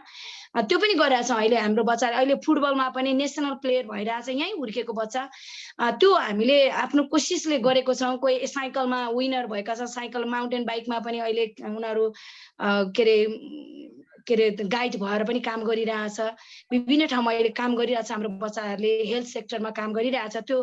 त्यो पनि गरेका छौँ अहिले हाम्रो बच्चाले। अहिले फुटबलमा पनि नेसनल प्लेयर भइरहेछ, यहीँ हुर्केको बच्चा। त्यो हामीले आफ्नो कोसिसले गरेको छौँ। कोही साइकलमा विनर भएका छ, साइकल माउन्टेन बाइकमा पनि अहिले उनीहरू के अरे गाइड भएर पनि काम गरिरहेछ। विभिन्न ठाउँमा अहिले काम गरिरहेछ हाम्रो बच्चाहरूले, हेल्थ सेक्टरमा काम गरिरहेछ। त्यो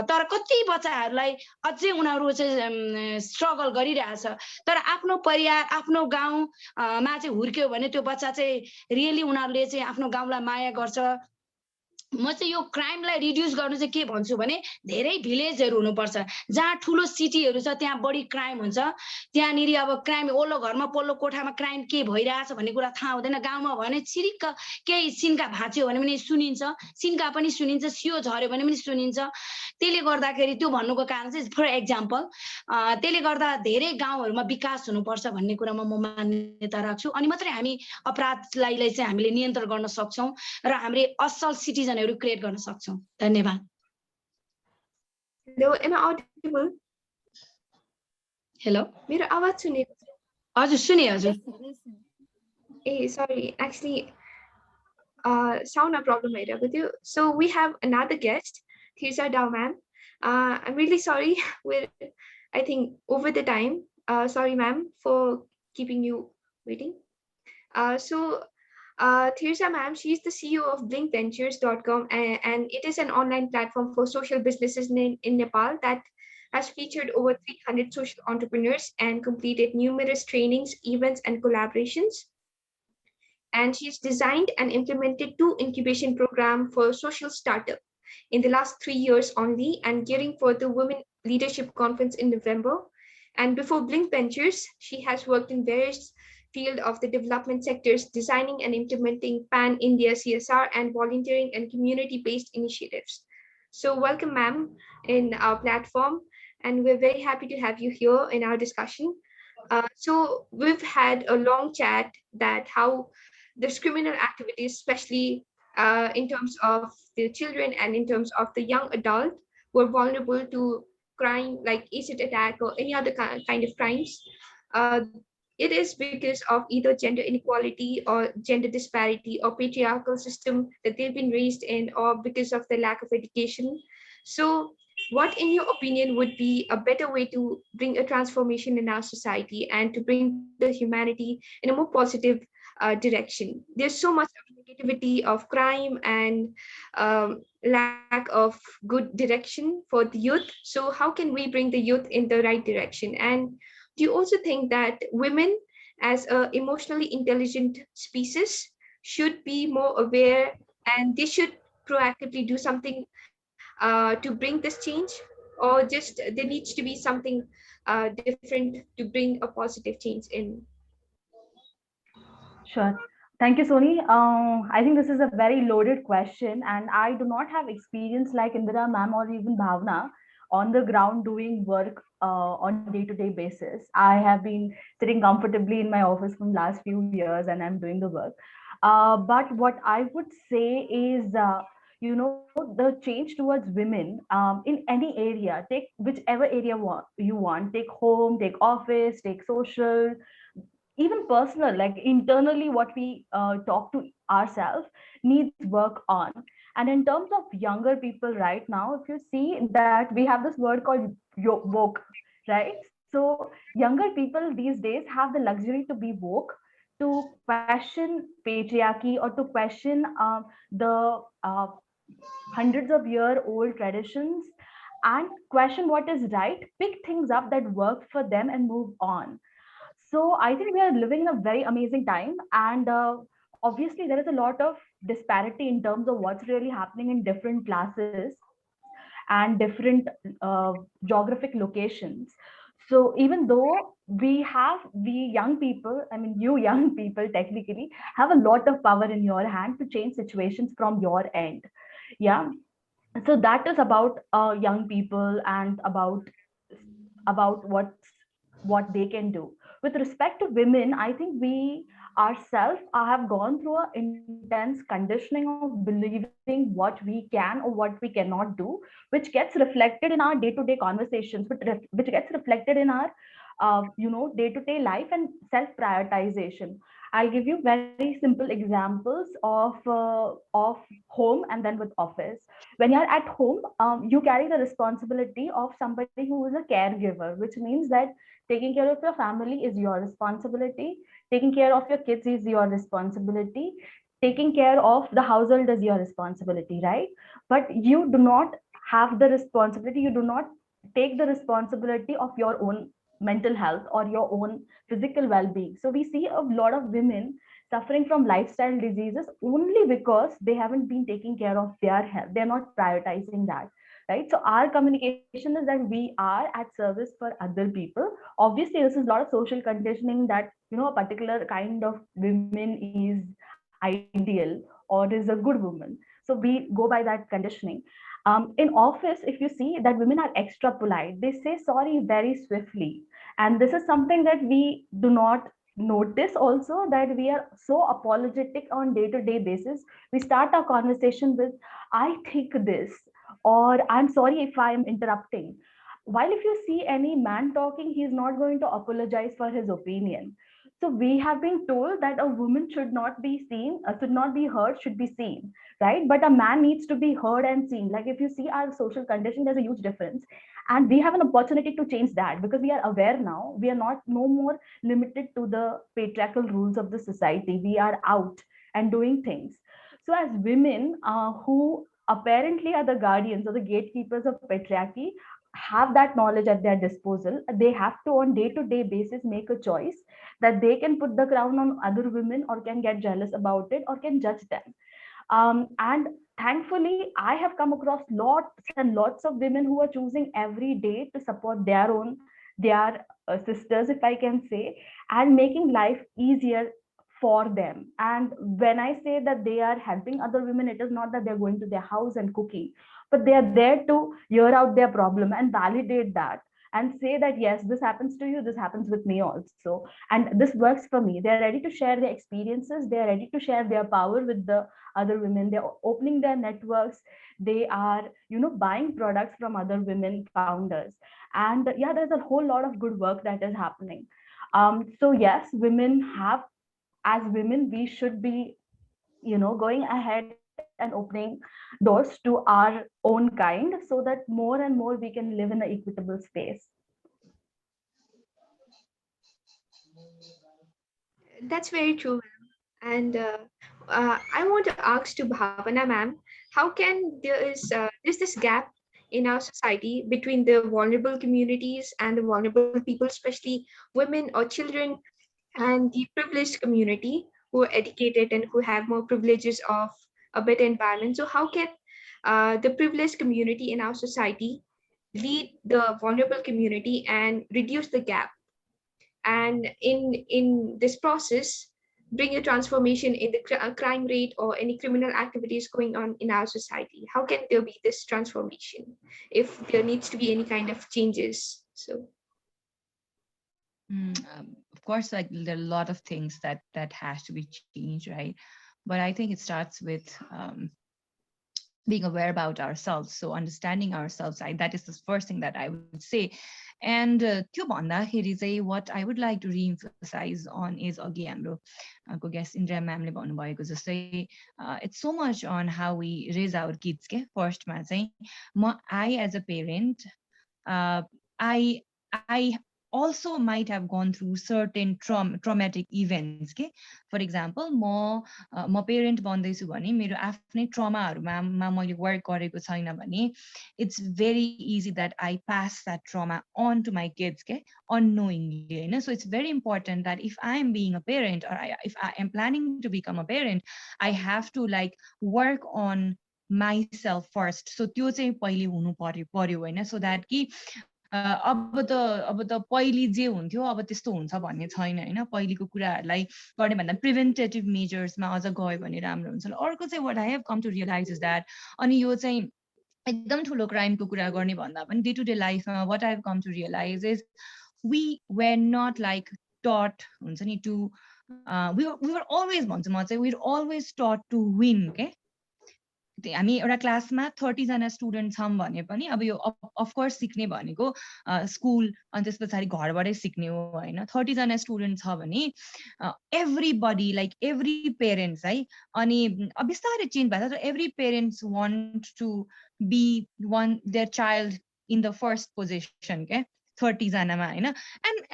तर कति बच्चाहरूलाई अझै उनीहरू चाहिँ स्ट्रगल गरिरहेछ। तर आफ्नो परिवार, आफ्नो गाउँमा चाहिँ हुर्क्यो भने त्यो बच्चा चाहिँ रियली उनीहरूले चाहिँ आफ्नो गाउँलाई माया गर्छ। म चाहिँ यो क्राइमलाई रिड्युस गर्नु चाहिँ के भन्छु भने धेरै भिलेजहरू हुनुपर्छ, जहाँ ठुलो सिटीहरू छ त्यहाँ बढी क्राइम हुन्छ। त्यहाँनिर अब क्राइम ओल्लो घरमा पल्लो कोठामा क्राइम के भइरहेछ भन्ने कुरा थाहा हुँदैन। गाउँमा भने छिरिक्क केही सिन्का भाँच्यो भने पनि सुनिन्छ, सिन्का पनि सुनिन्छ, सियो झऱ्यो भने पनि सुनिन्छ। त्यसले गर्दाखेरि त्यो भन्नुको कारण चाहिँ फर एक्जाम्पल त्यसले गर्दा धेरै गाउँहरूमा विकास हुनुपर्छ भन्ने कुरामा म मान्यता राख्छु। अनि मात्रै हामी अपराधलाई चाहिँ हामीले नियन्त्रण गर्न सक्छौँ र हामीले असल सिटिजनहरू क्रिएट गर्न सक्छौँ। धन्यवाद। Hello, am I audible? Hello, मेरो आवाज सुनेको छ? हजुर सुने हजुर। ए sorry, actually sound problem भइरहेको थियो. So we have another guest, Tirsa Dao ma'am. I'm really sorry, we're I think over the time. Sorry ma'am for keeping you waiting. Tirsa ma'am, she's the CEO of blinkventures.com, and it is an online platform for social businesses in Nepal that has featured over 300 social entrepreneurs and completed numerous trainings, events, and collaborations. And she's designed and implemented 2 incubation programs for social startup in the last 3 years only, and gearing for the Women Leadership Conference in November. And before Blink Ventures, she has worked in various field of the development sectors, designing and implementing pan-India CSR and volunteering and community-based initiatives. So welcome, ma'am, in our platform, and we're very happy to have you here in our discussion. So we've had a long chat that how this criminal activities, especially in terms of the children and in terms of the young adult, were vulnerable to crime like acid attack or any other kind of crimes. It is because of either gender inequality or gender disparity or patriarchal system that they've been raised in, or because of the lack of education. So what, in your opinion, would be a better way to bring a transformation in our society and to bring the humanity in a more positive direction? There's so much of negativity of crime and lack of good direction for the youth. So how can we bring the youth in the right direction? And do you also think that women, as an emotionally intelligent species, should be more aware and they should proactively do something to bring this change, or just there needs to be something different to bring a positive change in? Sure. Thank you, Soni. I think this is a very loaded question, and I do not have experience like Indira ma'am or even Bhavna on the ground doing work on day-to-day basis. I have been sitting comfortably in my office from last few years, and I'm doing the work. But what I would say is, the change towards women in any area, take whichever area you want, take home, take office, take social, even personal, like internally what we talk to ourselves needs work on. And in terms of younger people right now, if you see that we have this word called woke, right? So younger people these days have the luxury to be woke, to question patriarchy, or to question the hundreds of year old traditions, and question what is right, pick things up that work for them and move on. So I think we are living in a very amazing time, and obviously there is a lot of disparity in terms of what's really happening in different classes and different geographic locations. So even though we young people, I mean you young people technically have a lot of power in your hand to change situations from your end. Yeah. So that is about young people and about what they can do. With respect to women, I think we ourselves have gone through an intense conditioning of believing what we can or what we cannot do, which gets reflected in our day-to-day conversations, which gets reflected in our day-to-day life and self-prioritization. I'll give you very simple examples of home and then with office. When you're at home, you carry the responsibility of somebody who is a caregiver, which means that taking care of your family is your responsibility, taking care of your kids is your responsibility, taking care of the household is your responsibility, right? But you do not have the responsibility, you do not take the responsibility of your own mental health or your own physical well-being. So we see a lot of women suffering from lifestyle diseases only because they haven't been taking care of their health, they're not prioritizing that, right? So our communication is that we are at service for other people. Obviously this is a lot of social conditioning that a particular kind of women is ideal or is a good woman, so we go by that conditioning. In office, if you see that women are extra polite, they say sorry very swiftly, and this is something that we do not notice also, that we are so apologetic on day to day basis. We start our conversation with I think this, or I'm sorry if I am interrupting, while if you see any man talking, he is not going to apologize for his opinion. So we have been told that a woman should not be seen, should not be heard, should be seen, right? But a man needs to be heard and seen. Like if you see our social condition, there's a huge difference, and we have an opportunity to change that because we are aware now. We are not no more limited to the patriarchal rules of the society. We are out and doing things. So as women who apparently are the guardians or the gatekeepers of patriarchy, have that knowledge at their disposal, they have to on day to day basis make a choice that they can put the crown on other women or can get jealous about it or can judge them. And thankfully I have come across lots and lots of women who are choosing every day to support their sisters, if I can say, and making life easier for them. And when I say that they are helping other women, it is not that they're going to their house and cooking, but they are there to hear out their problem and validate that and say that yes, this happens to you, this happens with me also, and this works for me. They're ready to share their experiences, they're ready to share their power with the other women, they're opening their networks, they are buying products from other women founders. And yeah, there's a whole lot of good work that is happening. So yes, women have, as women we should be going ahead and opening doors to our own kind so that more and more we can live in an equitable space. That's very true, ma'am. And I want to ask to Bhavana, ma'am, how can there's this gap in our society between the vulnerable communities and the vulnerable people, especially women or children, and the privileged community who are educated and who have more privileges of a better environment. So how can the privileged community in our society lead the vulnerable community and reduce the gap, and in this process bring a transformation in the crime rate or any criminal activities going on in our society? How can there be this transformation if there needs to be any kind of changes? So Of course, like there are a lot of things that has to be changed, right? But I think it starts with being aware about ourselves. So understanding ourselves, that is the first thing that I would say. And त्यो भन्दाखेरि चाहिँ what I would like to re-emphasize on is अघि हाम्रो को guest India म्यामले भन्नुभएको जस्तै it's so much on how we raise our kids के फर्स्टमा चाहिँ I as a parent, I also might have gone through certain traumatic events के for example म पेरेन्ट बन्दैछु भने मेरो आफ्नै ट्रमाहरूमा मैले वर्क गरेको छैन भने it's very easy that I pass that trauma on to my kids के unknowingly होइन. So it's very important that if I am being a parent or if I am planning to become a parent, I have to like work on myself first. So त्यो चाहिँ पहिले हुनु पर्यो होइन, so that कि अब त पहिले जे हुन्थ्यो अब त्यस्तो हुन्छ भन्ने छैन होइन. पहिलेको कुराहरूलाई गर्ने भन्दा प्रिभेन्टेटिभ मेजर्समा अझ गयो भने राम्रो हुन्छ. अर्को चाहिँ what I have come to realize is that अनि यो चाहिँ एकदम ठुलो क्राइमको कुरा गर्ने भन्दा पनि डे टु डे लाइफमा what I have come to realize is we were not like taught हुन्छ नि to we were always भन्छु म चाहिँ we were always taught to win के हामी एउटा क्लासमा 30 जना स्टुडेन्ट छौं भने पनि अब यो अफ कोर्स सिक्ने भनेको स्कुल अनि त्यसपछि घरबाटै सिक्ने हो हैन 30 जना स्टुडेन्ट छ भने एभ्रीबडी लाइक एभ्री पेरेन्ट्स है अनि बिस्तारै चेन्ज भएको छ every parents want to be one their child in the first position के 30 जनामा हैन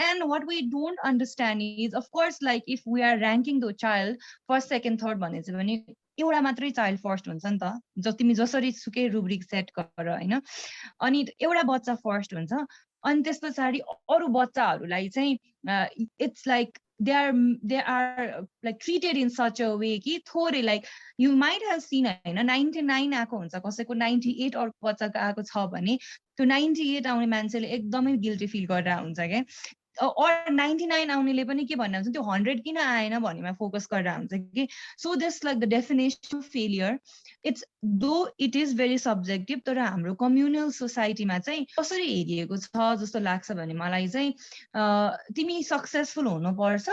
and what we don't understand is of course like if we are ranking the child first second third भने चाहिँ भने एउटा मात्रै child first हुन्छ नि त तिमी जसरी सुकै रुब्रिक सेट गर हैन अनि एउटा बच्चा फर्स्ट हुन्छ अनि त्यसपछि अरु बच्चाहरुलाई चाहिँ it's like they are like treated in such a way कि थोरै like you might have seen हैन 99 आको हुन्छ कसैको 98 अरु बच्चाको आको छ भने त्यो 98 आउने मान्छेले एकदमै गिल्टी फिल गरेर हुन्छ के or 99 आउनेले पनि के भन्नु हुन्छ त्यो 100 किन आएन भन्नेमा फोकस गरेर हुन्छ कि so this like the definition of failure it's though it is very subjective तर हाम्रो कम्युनल सोसाइटीमा चाहिँ कसरी हेरिएको छ जस्तो लाग्छ भने मलाई चाहिँ तिमी सक्सेसफुल हुनु पर्छ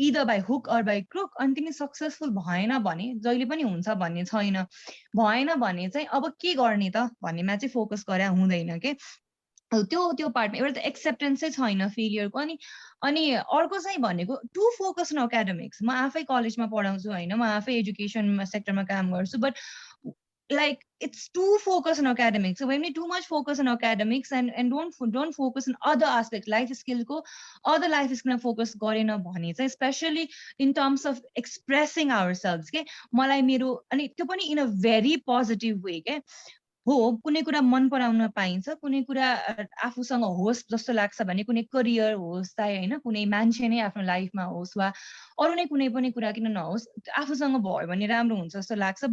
either by hook or by crook अनि तिमी सक्सेसफुल भएन भने जहिले पनि हुन्छ भन्ने छैन भएन भने चाहिँ अब के गर्ने त भन्नेमा चाहिँ फोकस गरे हुँदैन के त्यो पार्टमा एउटा त एक्सेप्टेन्स चाहिँ छैन फेलियरको अनि अर्को चाहिँ भनेको टु फोकस अन एकाडेमिक्स म आफै कलेजमा पढाउँछु हैन म आफै एजुकेसन सेक्टरमा काम गर्छु but like it's too focused on academics so when we too much focus on academics and don't focus on other aspects life skill ko other life skill focus garena bhane chai especially in terms of expressing ourselves ke malai mero ani त्यो पनि in a very positive way के हो कुनै कुरा मन पराउन पाइन्छ कुनै कुरा आफूसँग होस् जस्तो लाग्छ भने कुनै करियर होस् चाहे हैन कुनै मान्छे नै आफ्नो लाइफमा होस् वा अरु नै कुनै पनि कुरा किन नहोस् आफूसँग भयो भने राम्रो हुन्छ जस्तो लाग्छ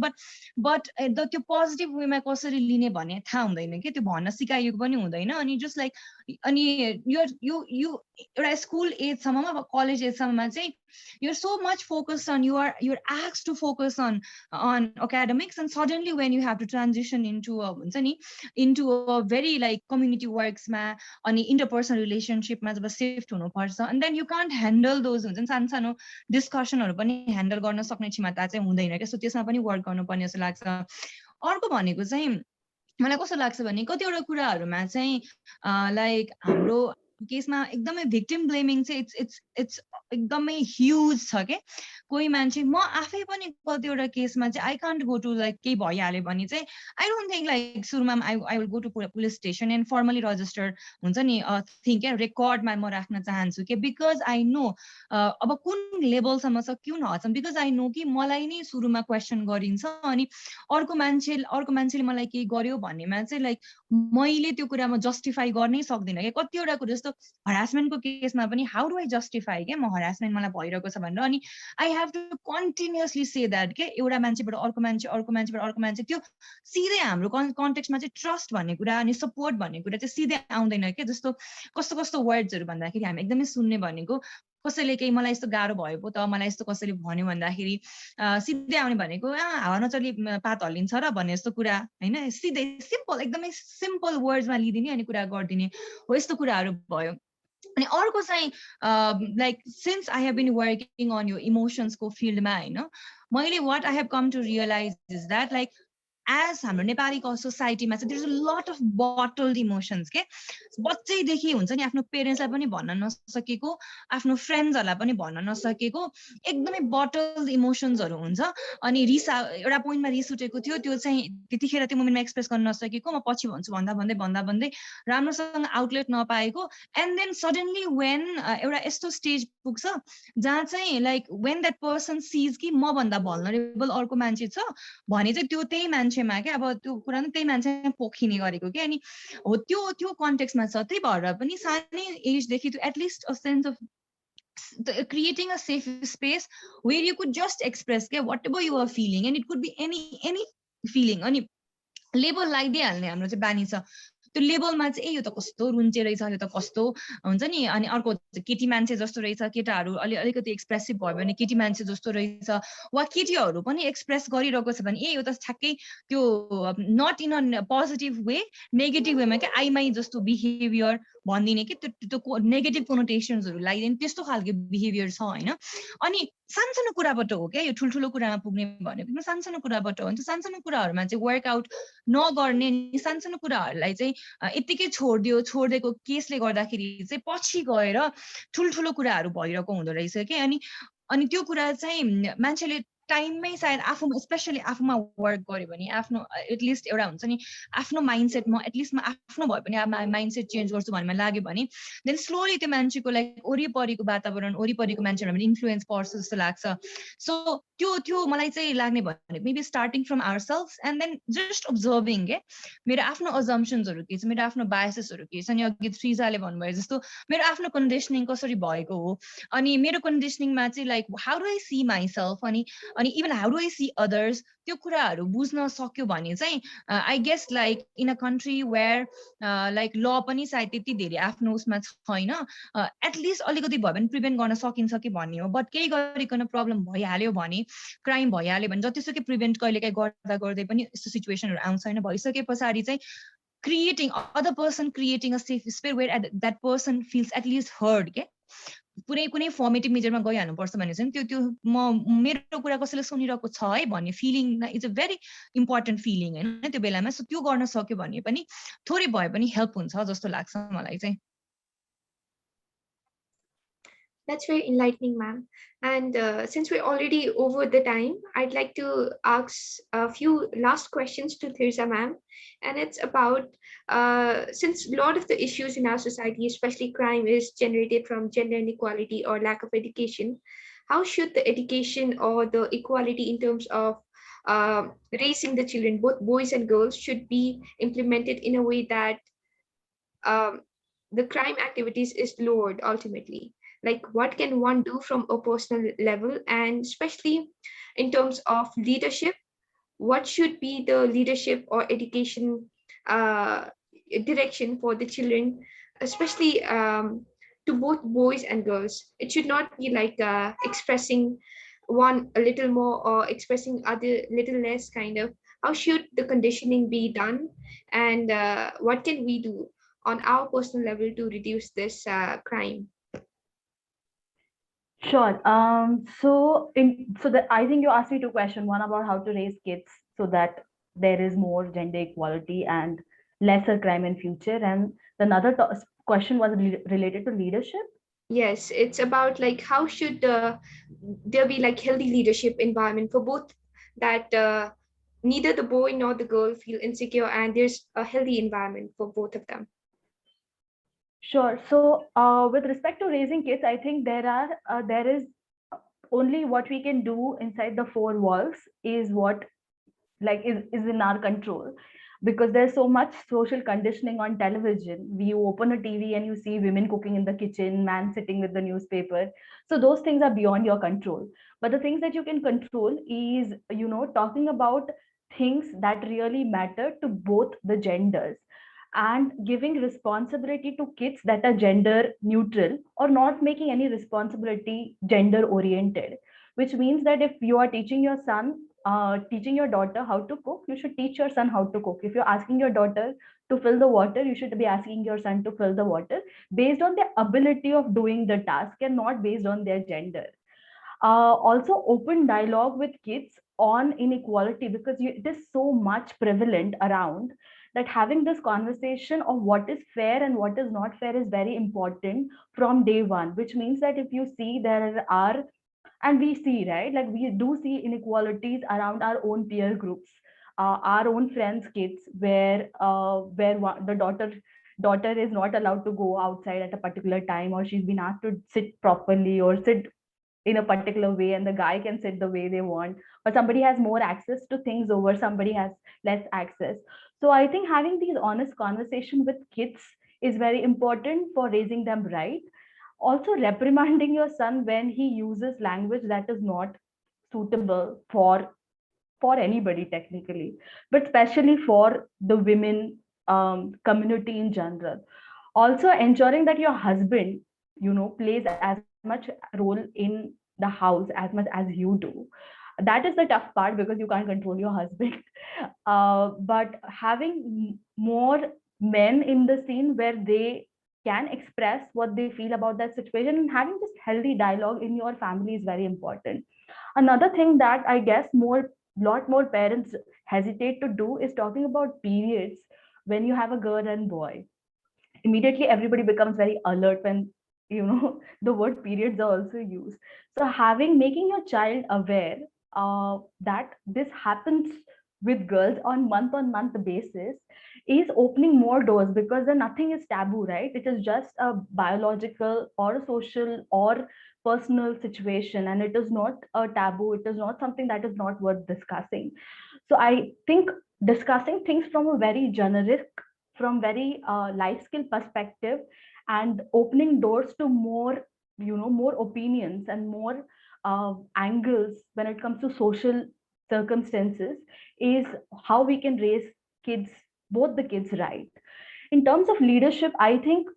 बट त्यो पोजिटिभ वेमा कसरी लिने भन्ने थाहा हुँदैन के त्यो भन्न सिकाइएको पनि हुँदैन अनि जस्ट लाइक अनि यो एउटा स्कुल एज सम्ममा वा कलेज एज सम्ममा चाहिँ you're so much focused on you're asked to focus on academics and suddenly when you have to transition into a very like community works ma ani interpersonal relationship ma jab shift hunu parcha and then you can't handle those हुन्छ नि सानो discussion हरु पनि handle गर्न सक्ने क्षमता चाहिँ हुँदैन के सो त्यसमा पनि वर्क गर्नु पर्ने जस्तो लाग्छ अर्को भनेको चाहिँ मलाई कस्तो लाग्छ भने कतिवटा कुराहरुमा चाहिँ लाइक हाम्रो केसमा एकदमै भिक्टिम ब्लेमिङ चाहिँ इट्स एकदमै ह्युज छ के कोही मान्छे म आफै पनि कतिवटा केसमा चाहिँ I can't go to like केही भइहाल्यो भने चाहिँ आई डोन्ट थिंक लाइक सुरुमा I will go to police station and formally registered हुन्छ नि थिंक के रेकर्डमा म राख्न चाहन्छु के बिकज आई नो अब कुन लेभलसम्म छ क्यों नहछम बिकज आई नो कि मलाई नै सुरुमा क्वेसन गरिन्छ अनि अर्को मान्छेले मलाई के गर्यो भन्नेमा चाहिँ लाइक मैले त्यो कुरामा जस्टिफाई गर्नै सक्दिन के कतिवटा कुरा जस्तो हरासमेन्टको केसमा पनि हाउ डु आई जस्टिफाई के म हरासमेन्ट मलाई भइरहेको छ भनेर अनि I have to continuously say that के एउटा मान्छेबाट अर्को मान्छेबाट अर्को मान्छे त्यो सिधै हाम्रो कन्टेक्स्टमा चाहिँ ट्रस्ट भन्ने कुरा अनि सपोर्ट भन्ने कुरा चाहिँ सिधै आउँदैन के जस्तो कस्तो वर्ड्सहरु भन्दाखेरि हामी एकदमै सुन्ने भनेको कसैले केही मलाई यस्तो गाह्रो भयो पो त मलाई यस्तो कसैले भन्यो भन्दाखेरि सिधै आउने भनेको हावा नचली पात हल्लिन्छ र भन्ने जस्तो कुरा हैन सिधै सिम्पल एकदमै सिम्पल वर्ड्समा लिदिने अनि कुरा गर्दिने हो यस्तो कुराहरु भयो अनि अर्को चाहिँ like since I have been working on यो इमोसन्सको फिल्डमा हैन मैले what I have come to realize is that like as हाम्रो नेपालीको सोसाइटीमा चाहिँ there is a lot of bottled emotions के बच्चैदेखि हुन्छ नि आफ्नो पेरेन्ट्सलाई पनि भन्न नसकेको आफ्नो फ्रेन्ड्सहरुलाई पनि भन्न नसकेको एकदमै बटल्ड इमोसन्सहरु हुन्छ अनि रिस एउटा पोइन्टमा रिस उठेको थियो त्यो चाहिँ त्यतिखेर त्यो मोमेन्टमा एक्सप्रेस गर्न नसकेको म पछि भन्छु भन्दा भन्दै राम्रोसँग आउटलेट नपाएको एन्ड देन सडनली व्हेन एउटा यस्तो स्टेज पुग्छ जहाँ चाहिँ like when that person sees कि म भन्दा भल्नरेबल अर्को मान्छे छ भने चाहिँ त्यो त्यही मान्छे के अब त्यो कुरा नि त्यही मान्छे पोखिने गरेको के अनि हो त्यो कन्टेक्स्टमा छ त्यही भएर पनि सानै एजदेखि to at least a sense of creating a safe space where you could just express whatever you are feeling and it could be any feeling अनि लेबल लगाइदिहाल्ने हाम्रो चाहिँ बानी छ त्यो लेबलमा चाहिँ यो त कस्तो रुन्चे रहेछ यो त कस्तो हुन्छ नि अनि अर्को केटी मान्छे जस्तो रहेछ केटाहरू अलिकति एक्सप्रेसिभ भयो भने केटी मान्छे जस्तो रहेछ वा केटीहरू पनि एक्सप्रेस गरिरहेको छ भने यो त ठ्याक्कै त्यो not in a positive way negative वेमा के आइमाई जस्तो बिहेभियर भन्दिने कि त्यो नेगेटिभ कोनोटेसन्सहरु लगाइदिने त्यस्तो खालको बिहेभियर छ हैन अनि सानसानो कुराबाट हो क्या यो ठुल्ठुलो कुरामा पुग्ने भनेको सानसानो कुराबाट हो नि सानसानो कुराहरुमा चाहिँ वर्कआउट नगर्ने नि सानसानो कुराहरुलाई चाहिँ यतिकै छोड्दिएको केसले गर्दाखेरि चाहिँ पछि गएर ठुल्ठुलो कुराहरु भइरहेको हुँदो रहेछ के अनि त्यो कुरा चाहिँ मान्छेले टाइममै सायद आफूमा स्पेशली आफूमा वर्क गर्यो भने आफ्नो एटलिस्ट एउटा हुन्छ नि आफ्नो माइन्डसेटमा एटलिस्ट म आफ्नो भए पनि माइन्डसेट चेन्ज गर्छु भन्ने लाग्यो भने देन स्लोली त्यो मान्छेको लाइक वरिपरिको वातावरण वरिपरिको मान्छेहरुमा पनि इन्फ्लुएन्स पर्छ जस्तो लाग्छ सो त्यो मलाई चाहिँ लाग्ने भने maybe starting from ourselves and then just observing के मेरो आफ्नो अजम्पसन्सहरु के छ मेरो आफ्नो बायसेसहरु के छ अनि अघि श्रीजाले भन्नुभयो जस्तो मेरो आफ्नो कन्डिसनिङ कसरी भएको हो अनि मेरो कन्डिसनिङमा चाहिँ like how do I see myself अनि even how do I see others त्यो कुराहरु बुझ्न सक्यो भने चाहिँ I guess like in a country where like law पनि सायद त्यति धेरै आफ्नो उसमा छैन एटलिस्ट अलिकति भए पनि प्रिभेन्ट गर्न सकिन्छ कि भन्ने हो बट केही गरिकन प्रब्लम भइहाल्यो भने क्राइम भइहाल्यो भने जतिसुकै प्रिभेन्ट कहिलेकाहीँ गर्दै पनि यस्तो सिचुएसनहरु आउँछ हैन भइसके पछाडी चाहिँ creating other person creating a safe space where that person feels at least heard के कुनै फर्मेटिभ मेजरमा गइहाल्नुपर्छ भने चाहिँ त्यो म मेरो कुरा कसैले सुनिरहेको छ है भन्ने feeling is a very important feeling हैन त्यो बेलामा सो त्यो गर्न सक्यो भने पनि थोरै भए पनि हेल्प हुन्छ जस्तो लाग्छ मलाई चाहिँ That's very enlightening, ma'am. And since we're already over the time, I'd like to ask a few last questions to Thirza, ma'am. And it's about, since a lot of the issues in our society, especially crime, is generated from gender inequality or lack of education, how should the education or the equality in terms of raising the children, both boys and girls, should be implemented in a way that the crime activities is lowered ultimately? Like, what can one do from a personal level, and especially in terms of leadership, what should be the leadership or education direction for the children, especially to both boys and girls? It should not be like expressing one a little more or expressing other little less, kind of. How should the conditioning be done, and what can we do on our personal level to reduce this crime? Sure. So I think you asked me two questions. One about how to raise kids so that there is more gender equality and lesser crime in future, and another question was related to leadership. Yes, it's about like how should there be like healthy leadership environment for both, that neither the boy nor the girl feel insecure, and there's a healthy environment for both of them. Sure. So with respect to raising kids, I think there is only what we can do inside the four walls is what is in our control, because there's so much social conditioning on television. You open a TV and you see women cooking in the kitchen, man sitting with the newspaper. So those things are beyond your control. But the things that you can control is, talking about things that really matter to both the genders, and giving responsibility to kids that are gender neutral, or not making any responsibility gender oriented, which means that if you are teaching your daughter how to cook, you should teach your son how to cook. If you're asking your daughter to fill the water, you should be asking your son to fill the water based on their ability of doing the task and not based on their gender. Also, open dialogue with kids on inequality, because it is so much prevalent around, that having this conversation of what is fair and what is not fair is very important from day one, which means that if you see there are, and we see, right, like we do see inequalities around our own peer groups, our own friends kids, where the daughter is not allowed to go outside at a particular time, or she's been asked to sit properly or sit in a particular way, and the guy can sit the way they want, or somebody has more access to things over somebody has less access. So I think having these honest conversation with kids is very important for raising them right. Also, reprimanding your son when he uses language that is not suitable for anybody technically, but especially for the women community in general. Also, ensuring that your husband plays as much role in the house as much as you do. That is the tough part, because you can't control your husband. But having more men in the scene where they can express what they feel about that situation, and having this healthy dialogue in your family is very important. Another thing that I guess lot more parents hesitate to do is talking about periods when you have a girl and boy. Immediately everybody becomes very alert when the word periods are also used. So making your child aware that this happens with girls on month basis is opening more doors, because then nothing is taboo, right? It is just a biological or a social or personal situation, and it is not a taboo. It is not something that is not worth discussing. So I think discussing things from a very generic, from very life skill perspective, and opening doors to more, more opinions and more angles when it comes to social circumstances is how we can raise kids, both the kids, right. In terms of leadership, I think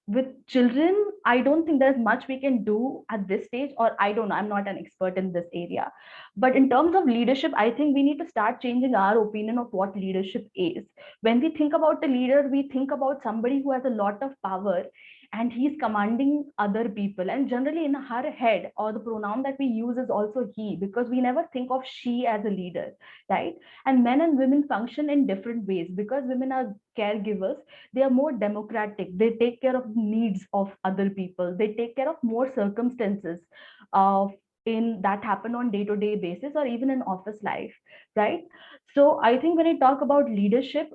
with children, I don't think there's much we can do at this stage, or I don't know, I'm not an expert in this area. But in terms of leadership, I think we need to start changing our opinion of what leadership is. When we think about a leader, we think about somebody who has a lot of power and he's commanding other people. And generally in her head, or the pronoun that we use is also he, because we never think of she as a leader, right? And men and women function in different ways. Because women are caregivers, they are more democratic, they take care of needs of other people, they take care of more circumstances of in that happen on day-to-day basis, or even in office life, right? So I think when I talk about leadership,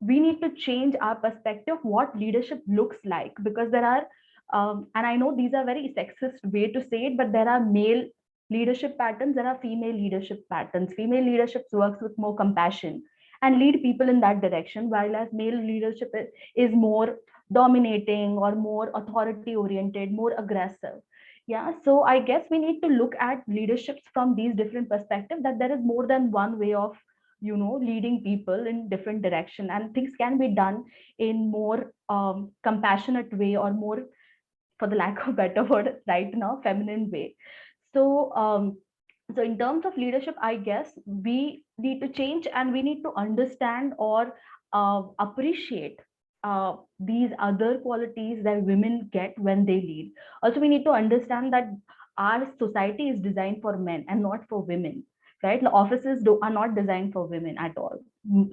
we need to change our perspective what leadership looks like. Because there are and I know these are very sexist way to say it, but there are male leadership patterns, there are female leadership patterns. Female leadership works with more compassion and lead people in that direction, while as male leadership is more dominating or more authority oriented, more aggressive. Yeah, so I guess we need to look at leaderships from these different perspectives, that there is more than one way of leading people in different direction, and things can be done in more compassionate way, or more, for the lack of better word right now, feminine way. So so in terms of leadership, I guess we need to change, and we need to understand or appreciate these other qualities that women get when they lead. Also, we need to understand that our society is designed for men and not for women, right? The offices are not designed for women at all.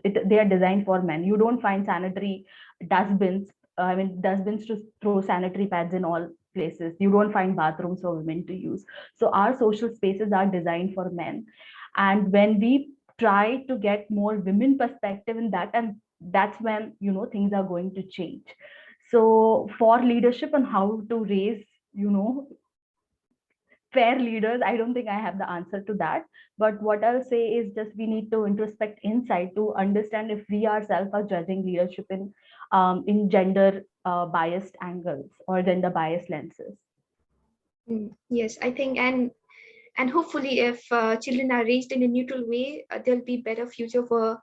They are designed for men. You don't find sanitary dustbins, dustbins to throw sanitary pads in all places. You don't find bathrooms for women to use. So our social spaces are designed for men. And when we try to get more women perspective in that, and that's when things are going to change. So for leadership and how to raise fair leaders, I don't think I have the answer to that. But what I'll say is just we need to introspect inside to understand if we ourselves are judging leadership in gender biased angles or gender biased lenses. Yes, I think, and hopefully if children are raised in a neutral way, there'll be better future for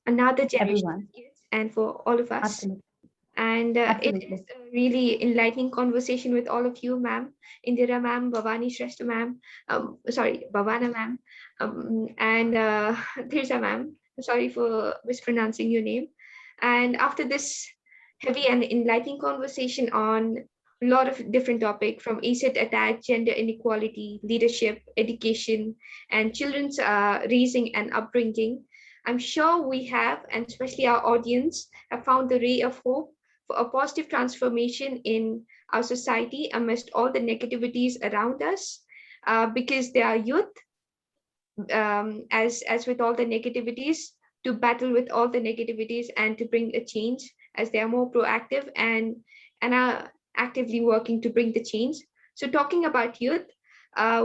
another generation Everyone. of kids and for all of us. Absolutely. And it Absolutely. is a really enlightening conversation with all of you, ma'am. Indira ma'am, Bhavani Shrestha ma'am, sorry, Bhavana ma'am, and Tirsa ma'am. Sorry for mispronouncing your name. And after this heavy and enlightening conversation on a lot of different topics from asset attack, gender inequality, leadership, education, and children's raising and upbringing, I'm sure we have, and especially our audience, have found the ray of hope for a positive transformation in our society amidst all the negativities around us, because they are youth, as with all the negativities, to battle with all the negativities and to bring a change, as they are more proactive and are actively working to bring the change. So talking about youth,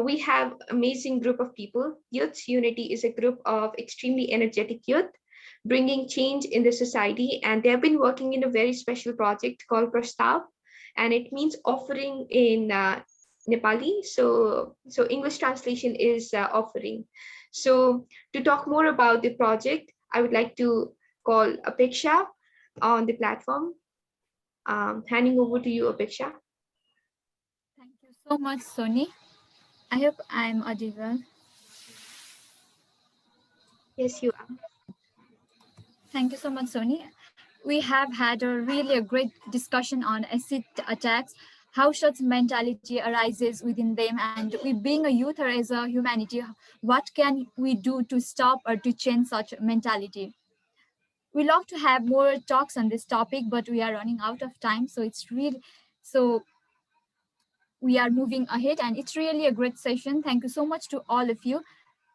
we have amazing group of people. Youth Unity is a group of extremely energetic youth bringing change in the society, and they have been working in a very special project called Prastab, and it means offering in Nepali. So English translation is offering. So to talk more about the project, I would like to call Apeksha on the platform. Handing over to you, Apeksha. Thank you so much, Soni. I hope I'm audible. Yes, you are. Thank you so much, Soni. We have had a great discussion on acid attacks, how such mentality arises within them, and we being a youth or as a humanity, what can we do to stop or to change such mentality? We love to have more talks on this topic, but we are running out of time. So we are moving ahead, and it's really a great session. Thank you so much to all of you.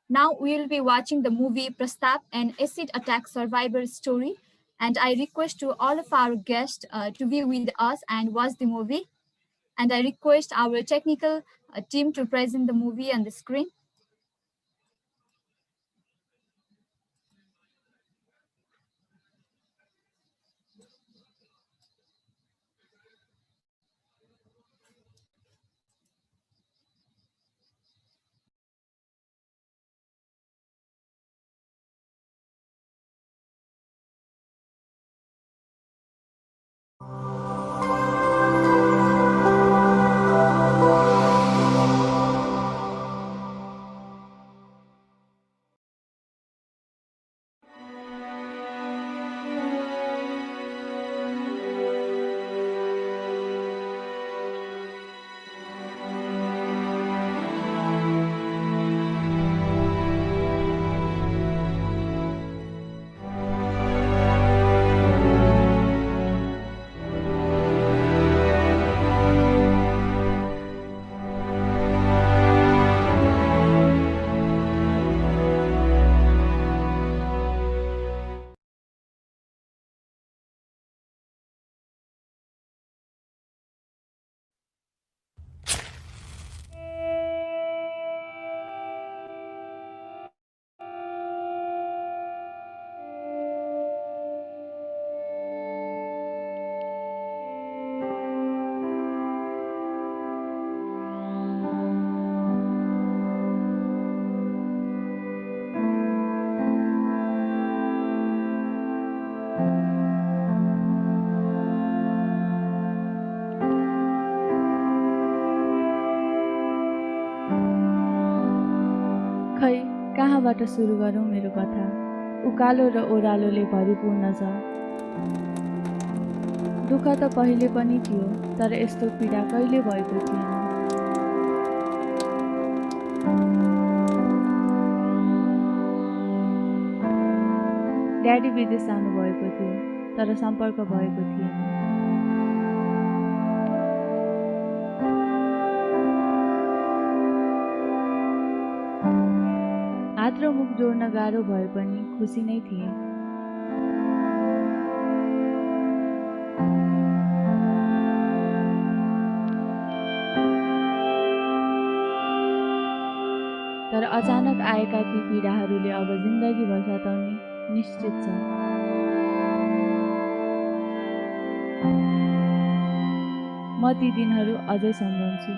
Now we will be watching the movie Prastab, an acid attack survivor story. And I request to all of our guests to be with us and watch the movie. And I request our technical team to present the movie on the screen. खै कहाँबाट सुरु गरौँ मेरो कथा। उकालो र ओह्रालोले भरिपूर्ण छ। दुःख त पहिले पनि थियो, तर यस्तो पीडा कहिले भएको थिएन। ड्याडी विदेश जानु भएको थियो, तर सम्पर्क भएको थिएन। हात र मुख जोड्न गाह्रो भए पनि खुसी नै थिए। तर अचानक आएका ती पीडाहरूले अब जिन्दगीभर सताउने निश्चित छ। म ती दिनहरू अझै सम्झन्छु।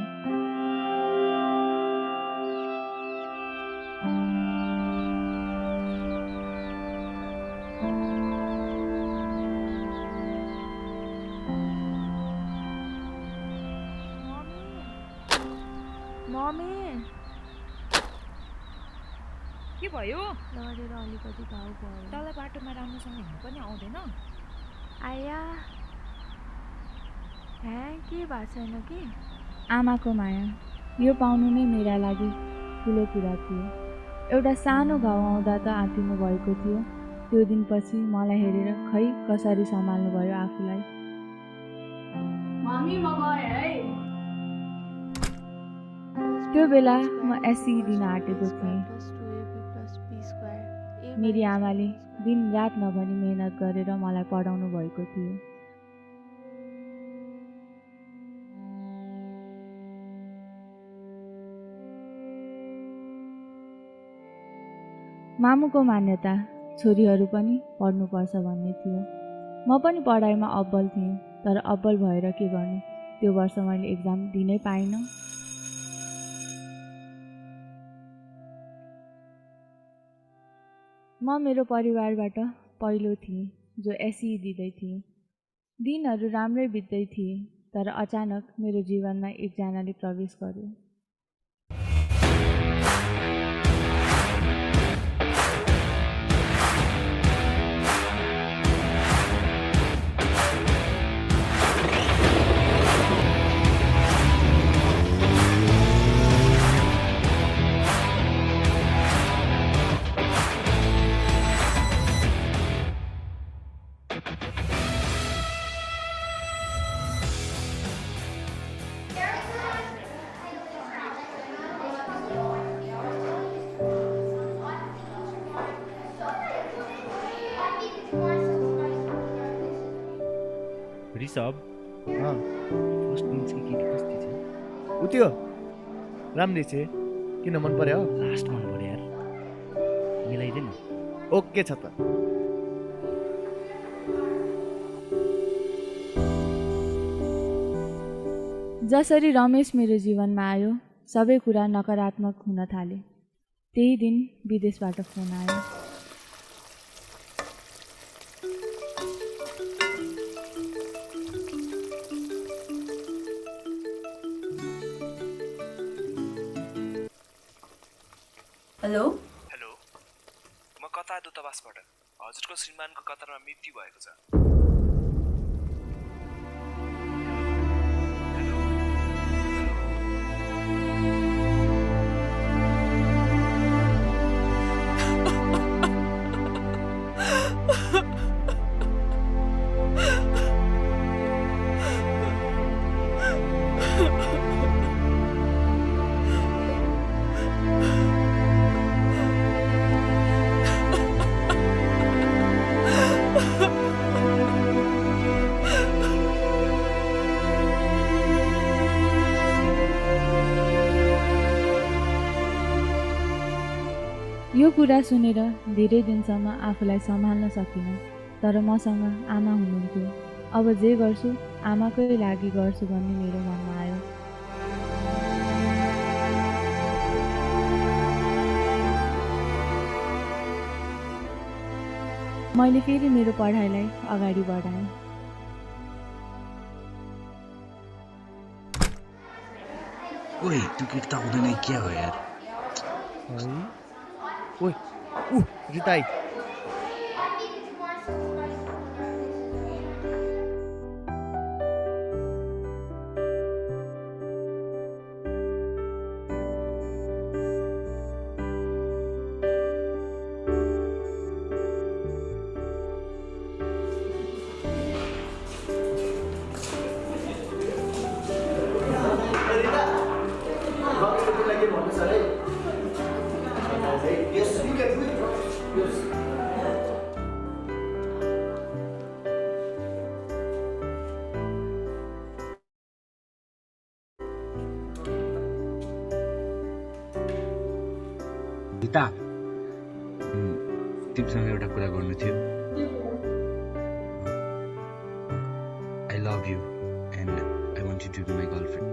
के भयो? लडेर अलिकति घाउ भयो। तल बाटोमा राम्रोसँग हिँड्नु पनि आउँदैन? आया के भएको छैन कि? आमाको माया यो पाउनु नै मेरा लागि ठुलो कुरा थियो। एउटा सानो घाउ आउँदा त आत्तिनु भएको थियो। त्यो दिनपछि मलाई हेरेर खै कसरी सम्हाल्नु भयो आफूलाई। मम्मी म गएँ है। त्यो बेला म एससी दिन आँटेको थिएँ। मेरी आमाले दिन रात नभनी मेहनत गरेर मलाई पढाउनु भएको थियो। मामुको मान्यता छोरीहरू पनि पढ्नुपर्छ भन्ने थियो। म पनि पढाइमा अब्बल थिएँ, तर अब्बल भएर के गर्ने? त्यो वर्ष मैले एक्जाम दिनै पाइनँ। म मेरो परिवारबाट पहिलो थिएँ जो एसई दिँदै थिएँ। दिनहरू राम्रै बित्दै थिए, तर अचानक मेरो जीवनमा एकजनाले प्रवेश गर्यो। ऋषभ फर्स्ट बेन्चको केटी कस्तो छ उ त्यो राम्रै छ किन मन पर्यो लास्ट मन पर्यो यार मिलाइदे नि ओके छ त जसरी रमेश मेरो जीवनमा आयो सबै कुरा नकारात्मक हुन थाले। त्यही दिन विदेशबाट फोन आयो। हेलो हेलो म कतार दूतावासबाट हजुरको श्रीमानको कतारमा मृत्यु भएको छ यो कुरा सुनेर धेरै दिनसम्म आफूलाई सम्हाल्न सकिनँ। तर मसँग आमा हुनुहुन्थ्यो। अब जे गर्छु आमाकै लागि गर्छु भन्ने मेरो मनमा आयो। मैले फेरि मेरो पढाइलाई अगाडि बढाएँ। ओए त्यो केटी त आउँदैन क्या हो यार ओए रिताई रिता तिमीसँग एउटा कुरा गर्नु थियो I love you and I want you to be my girlfriend.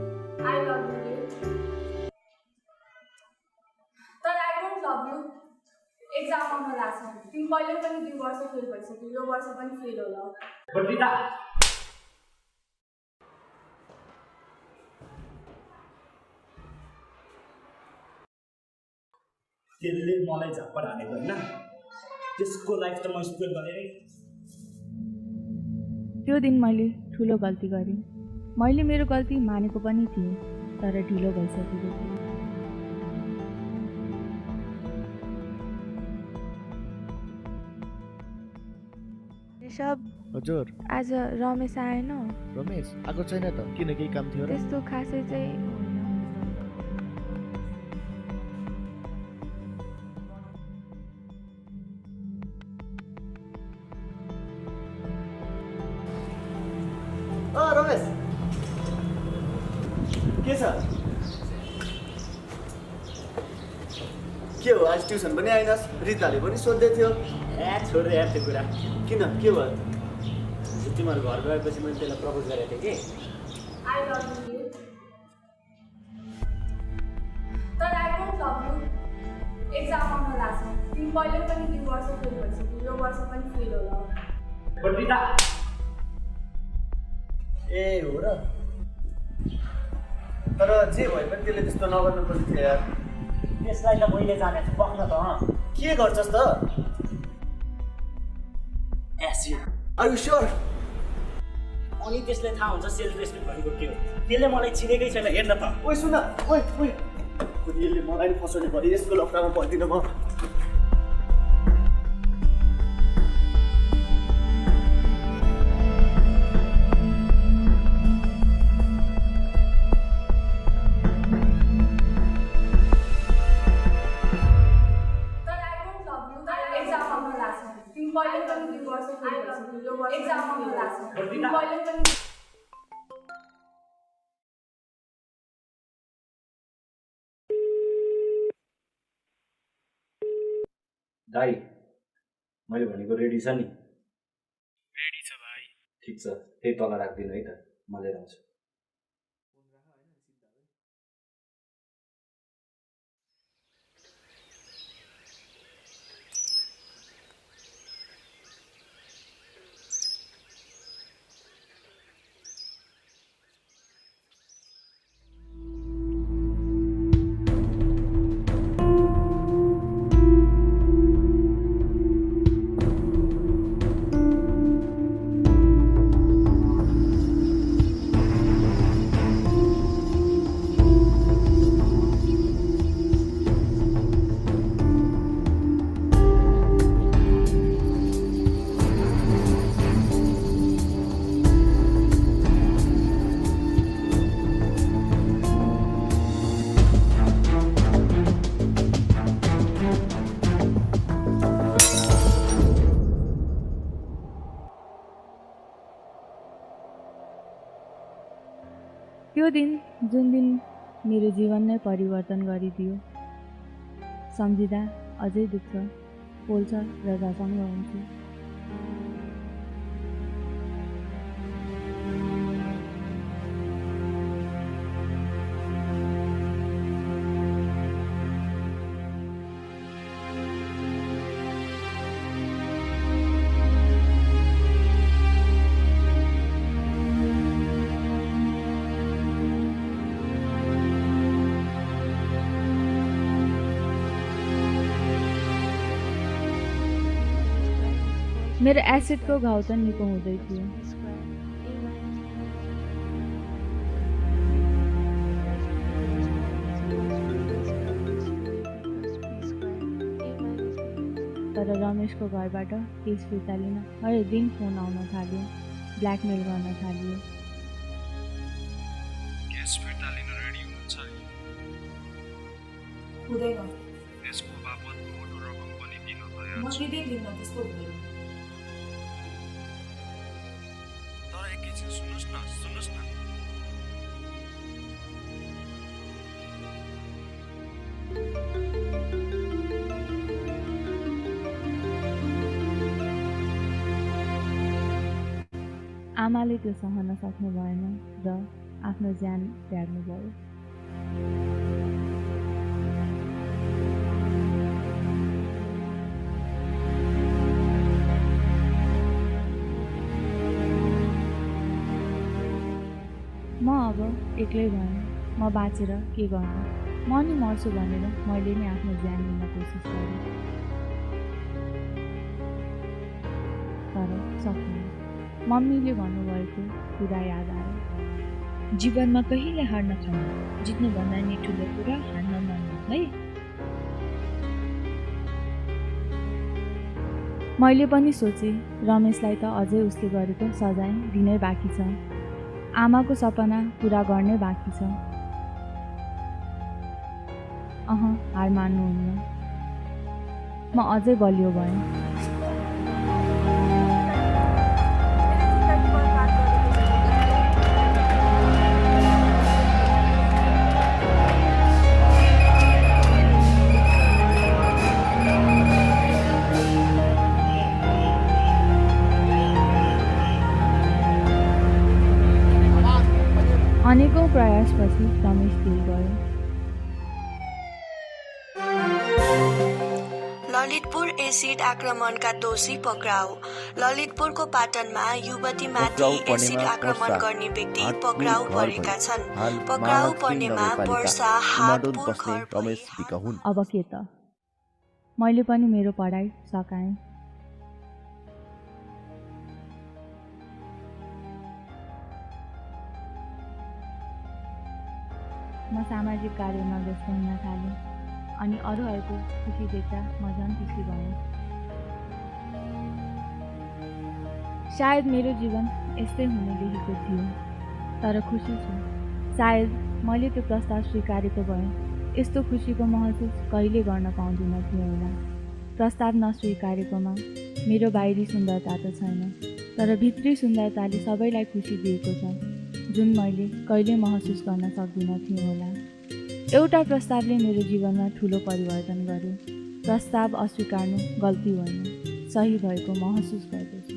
I love you. तर I don't love you. Exam आउन लाग्छ। तिमी पहिले पनि 2 वर्ष फेल भइसक्यो। यो वर्ष पनि फेल होला। बट रिता त्यसले मलाई झप्पड हानेको होइन त्यसको लाइफ त म स्पेल गरेँ। त्यो दिन मैले ठुलो गल्ती गरेँ। मैले मेरो गल्ती मानेको पनि थिएँ तर ढिलो भइसकेको थियो। ऋषभ हजुर आज रमेश आएन? रमेश आएको छैन त किन केही काम थियो र त्यस्तो खासै चाहिँ रमेश के छ के हो आज ट्युसन पनि आइनस् रिताले पनि सोध्दै थियो छोड्दै यार त्यो कुरा किन के भयो तिमीहरू घर गएपछि मैले त्यसलाई प्रपोज गरेको थिएँ कि I love you. तर I don't love you. Exam आउन लाग्छ। तिमी पहिले पनि 2 वर्ष फेल भइसक्यो। यो वर्ष पनि फेल होला। बट रिता ए हो र तर जे भए पनि त्यसले त्यस्तो नगर्नु पर्ने थियो यार त्यसलाई त मैले जानेछु बक्न त के गर्छस् त आर यु श्योर अनि त्यसले थाहा हुन्छ सेल्फ रेस्पेक्ट भनेको के हो त्यसले मलाई चिनेकै छैन हेर्न त ओइ सुन ओइ ओइ यसले मलाई फसाउने पऱ्यो यसको लफडामा पर्दिनँ म तर I don't love you. Exam आउन लाग्छ। तिमी पहिले पनि 2 वर्ष फेल भइसक्यो यो वर्ष एक्जाम आउन लाग्छ पहिले पनि दाइ मैले भनेको रेडी छ नि रेडी छ भाइ ठिक छ त्यही तल राखिदिनु है त म लिएर आउँछु त्यो दिन जुन दिन मेरो जीवन नै परिवर्तन गरिदियो सम्झिँदा अझै दुख्छ पोल्छ र झसङ्ग हुन्छु मेरो एसिडको घाउ त निको हुँदै थियो तर रमेशको घरबाट केस फिर्ता लिन हरेक दिन फोन आउन थाल्यो ब्ल्याकमेल गर्न थाल्यो केस फिर्ता लिन रेडी हुनुहुन्छ हुँदैन त्यसको बापत मोटो रकम पनि दिन तयार म दिँदै दिन्न त्यस्तो हुँदैन तर एकैछिन सुन्नुहोस् न आमाले त्यो सहन सक्नु भएन र आफ्नो ज्यान त्याग्नु भयो म अब एक्लै भएँ म बाँचेर के गर्नु म नि मर्छु भनेर मैले नि आफ्नो ज्यान लिन कोसिस गरेँ तर सकिनँ मम्मीले भन्नुभएको कुरा याद आयो जीवनमा कहिले हार नखानु जित्नुभन्दा नि ठुलो कुरा हार नमान्नु है मैले पनि सोचेँ रमेशलाई त अझै उसले गरेको सजाय दिनै बाँकी छ आमाको सपना पुरा गर्नै बाँकी छ हार मान्नुहुन्न म अझै बलियो भएँ अनेकौं प्रयासपछि रमेश फेल भयो ललितपुर एसिड आक्रमणका दोषी पक्राउ ललितपुरको पाटनमा युवतीमाथि एसिड आक्रमण गर्ने व्यक्ति पक्राउ परेका छन् पक्राउ पर्नेमा वर्षा हातपुर घर अब के त मैले पनि मेरो पढाइ सकाएँ म सामाजिक कार्यमा व्यस्त हुन थालेँ अनि अरूहरूको खुसी देख्दा म झन् खुसी भएँ सायद मेरो जीवन यस्तै हुने लेखेको थियो तर खुसी छु सायद मैले त्यो प्रस्ताव स्वीकारेको भए यस्तो खुसीको महसुस कहिले गर्न पाउँदिन थिएँ होला प्रस्ताव नस्वीकारेकोमा मेरो बाहिरी सुन्दरता त छैन, तर भित्री सुन्दरताले सबैलाई खुसी दिएको छ, जुन मैले कहिले महसुस गर्न सक्दिनँ थिएँ होला। एउटा प्रस्तावले मेरो जीवनमा ठुलो परिवर्तन गर्यो। प्रस्ताव अस्वीकार्नु गल्ती होइन, सही भएको महसुस गर्दछु।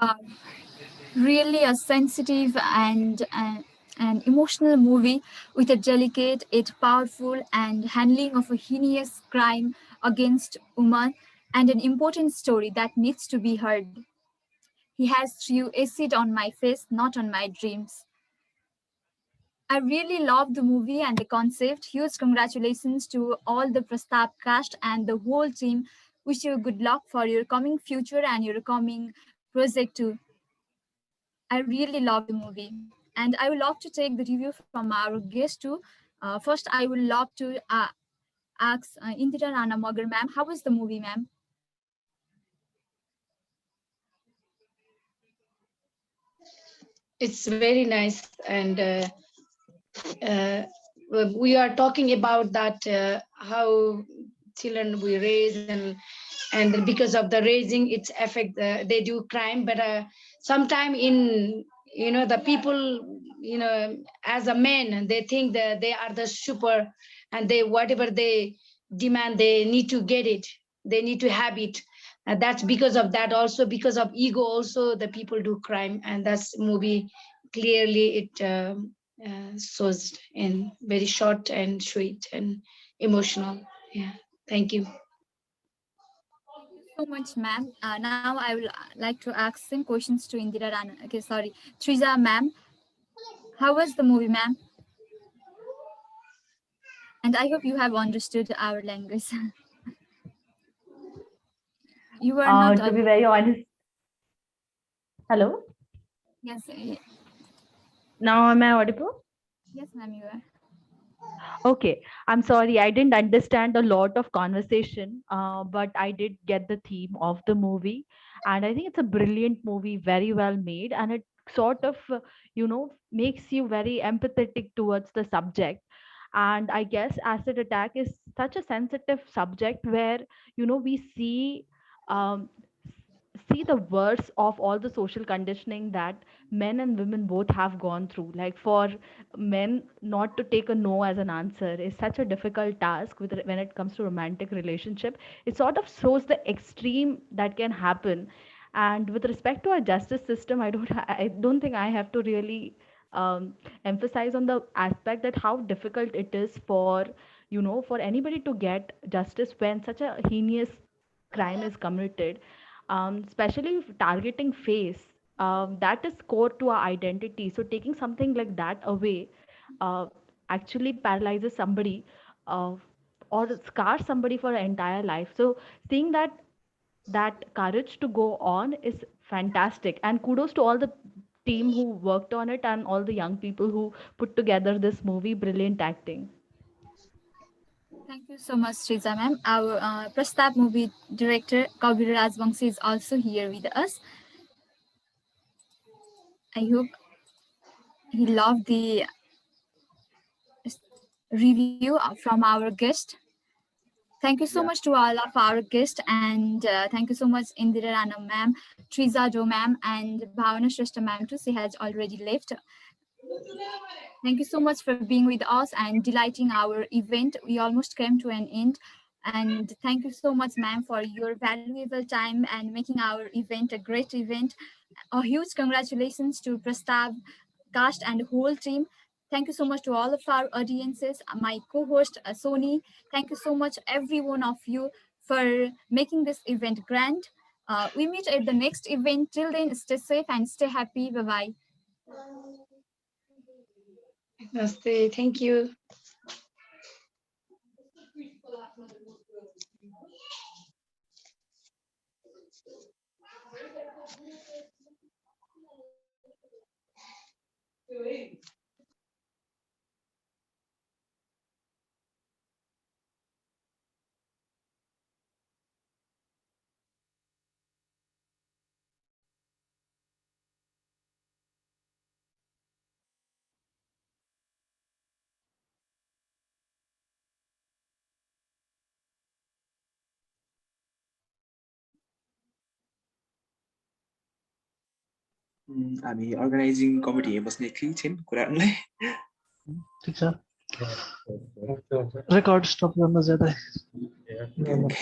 Wow, really a sensitive and an emotional movie with a delicate yet powerful and handling of a heinous crime against women and an important story that needs to be heard. He has threw acid on my face, not on my dreams. I really loved the movie and the concept. Huge congratulations to all the Prastab cast and the whole team. Wish you good luck for your coming future and your coming project too. I really love the movie. And I would love to take the review from our guest too. First, I would love to ask Indira Rana Magar ma'am, how was the movie, ma'am? It's very nice, and uh, we are talking about that how children we raise, and because of the raising its affect they do crime, but sometime in the people, as a man, they think that they are the super, and they whatever they demand they need to get it, they need to have it, and that's because of that, also because of ego also the people do crime, and that's movie clearly it shows in very short and sweet and emotional. Yeah, thank you. So much, ma'am. Now I would like to ask some questions to Indira Rana. Okay, sorry, Triza, ma'am. How was the movie, ma'am? And I hope you have understood our language. You were not. To be very honest, hello. Yes. Now am I audible? Yes, ma'am, you are. Okay, I'm sorry, I didn't understand a lot of conversation, but I did get the theme of the movie, and I think it's a brilliant movie, very well made, and it sort of, makes you very empathetic towards the subject. And I guess acid attack is such a sensitive subject where, we um, see the worst of all the social conditioning that men and women both have gone through. Like for men not to take a no as an answer is such a difficult task when it comes to romantic relationship. It sort of shows the extreme that can happen. And with respect to our justice system, I don't think I have to really emphasize on the aspect that how difficult it is for for anybody to get justice when such a heinous crime is committed, especially targeting face. That is core to our identity. So taking something like that away uh, actually paralyzes somebody, uh, or scars somebody for an entire life. So seeing that courage to go on is fantastic, and kudos to all the team who worked on it and all the young people who put together this movie. Brilliant acting. Thank you so much, Sriza ma'am. Our Prastab movie director Kabir Rajvanshi is also here with us. I hope he loved the review from our guest. Thank you so Yeah. much to all of our guests, and thank you so much Indira Rana ma'am, Triza Jo ma'am, and Bhavana Shrestha ma'am too. She has already left. Thank you so much for being with us and delighting our event. We almost came to an end. And thank you so much, ma'am, for your valuable time and making our event a great event. A huge congratulations to Prastab, cast, and whole team. Thank you so much to all of our audiences, my co-host Sony. Thank you so much, every one of you, for making this event grand. We meet at the next event. Till then, stay safe and stay happy. Bye-bye. Namaste. Thank you. हामी organising committee बस्ने कि छौँ कुराहरूलाई ठिक छ record stop गर्न जाँदा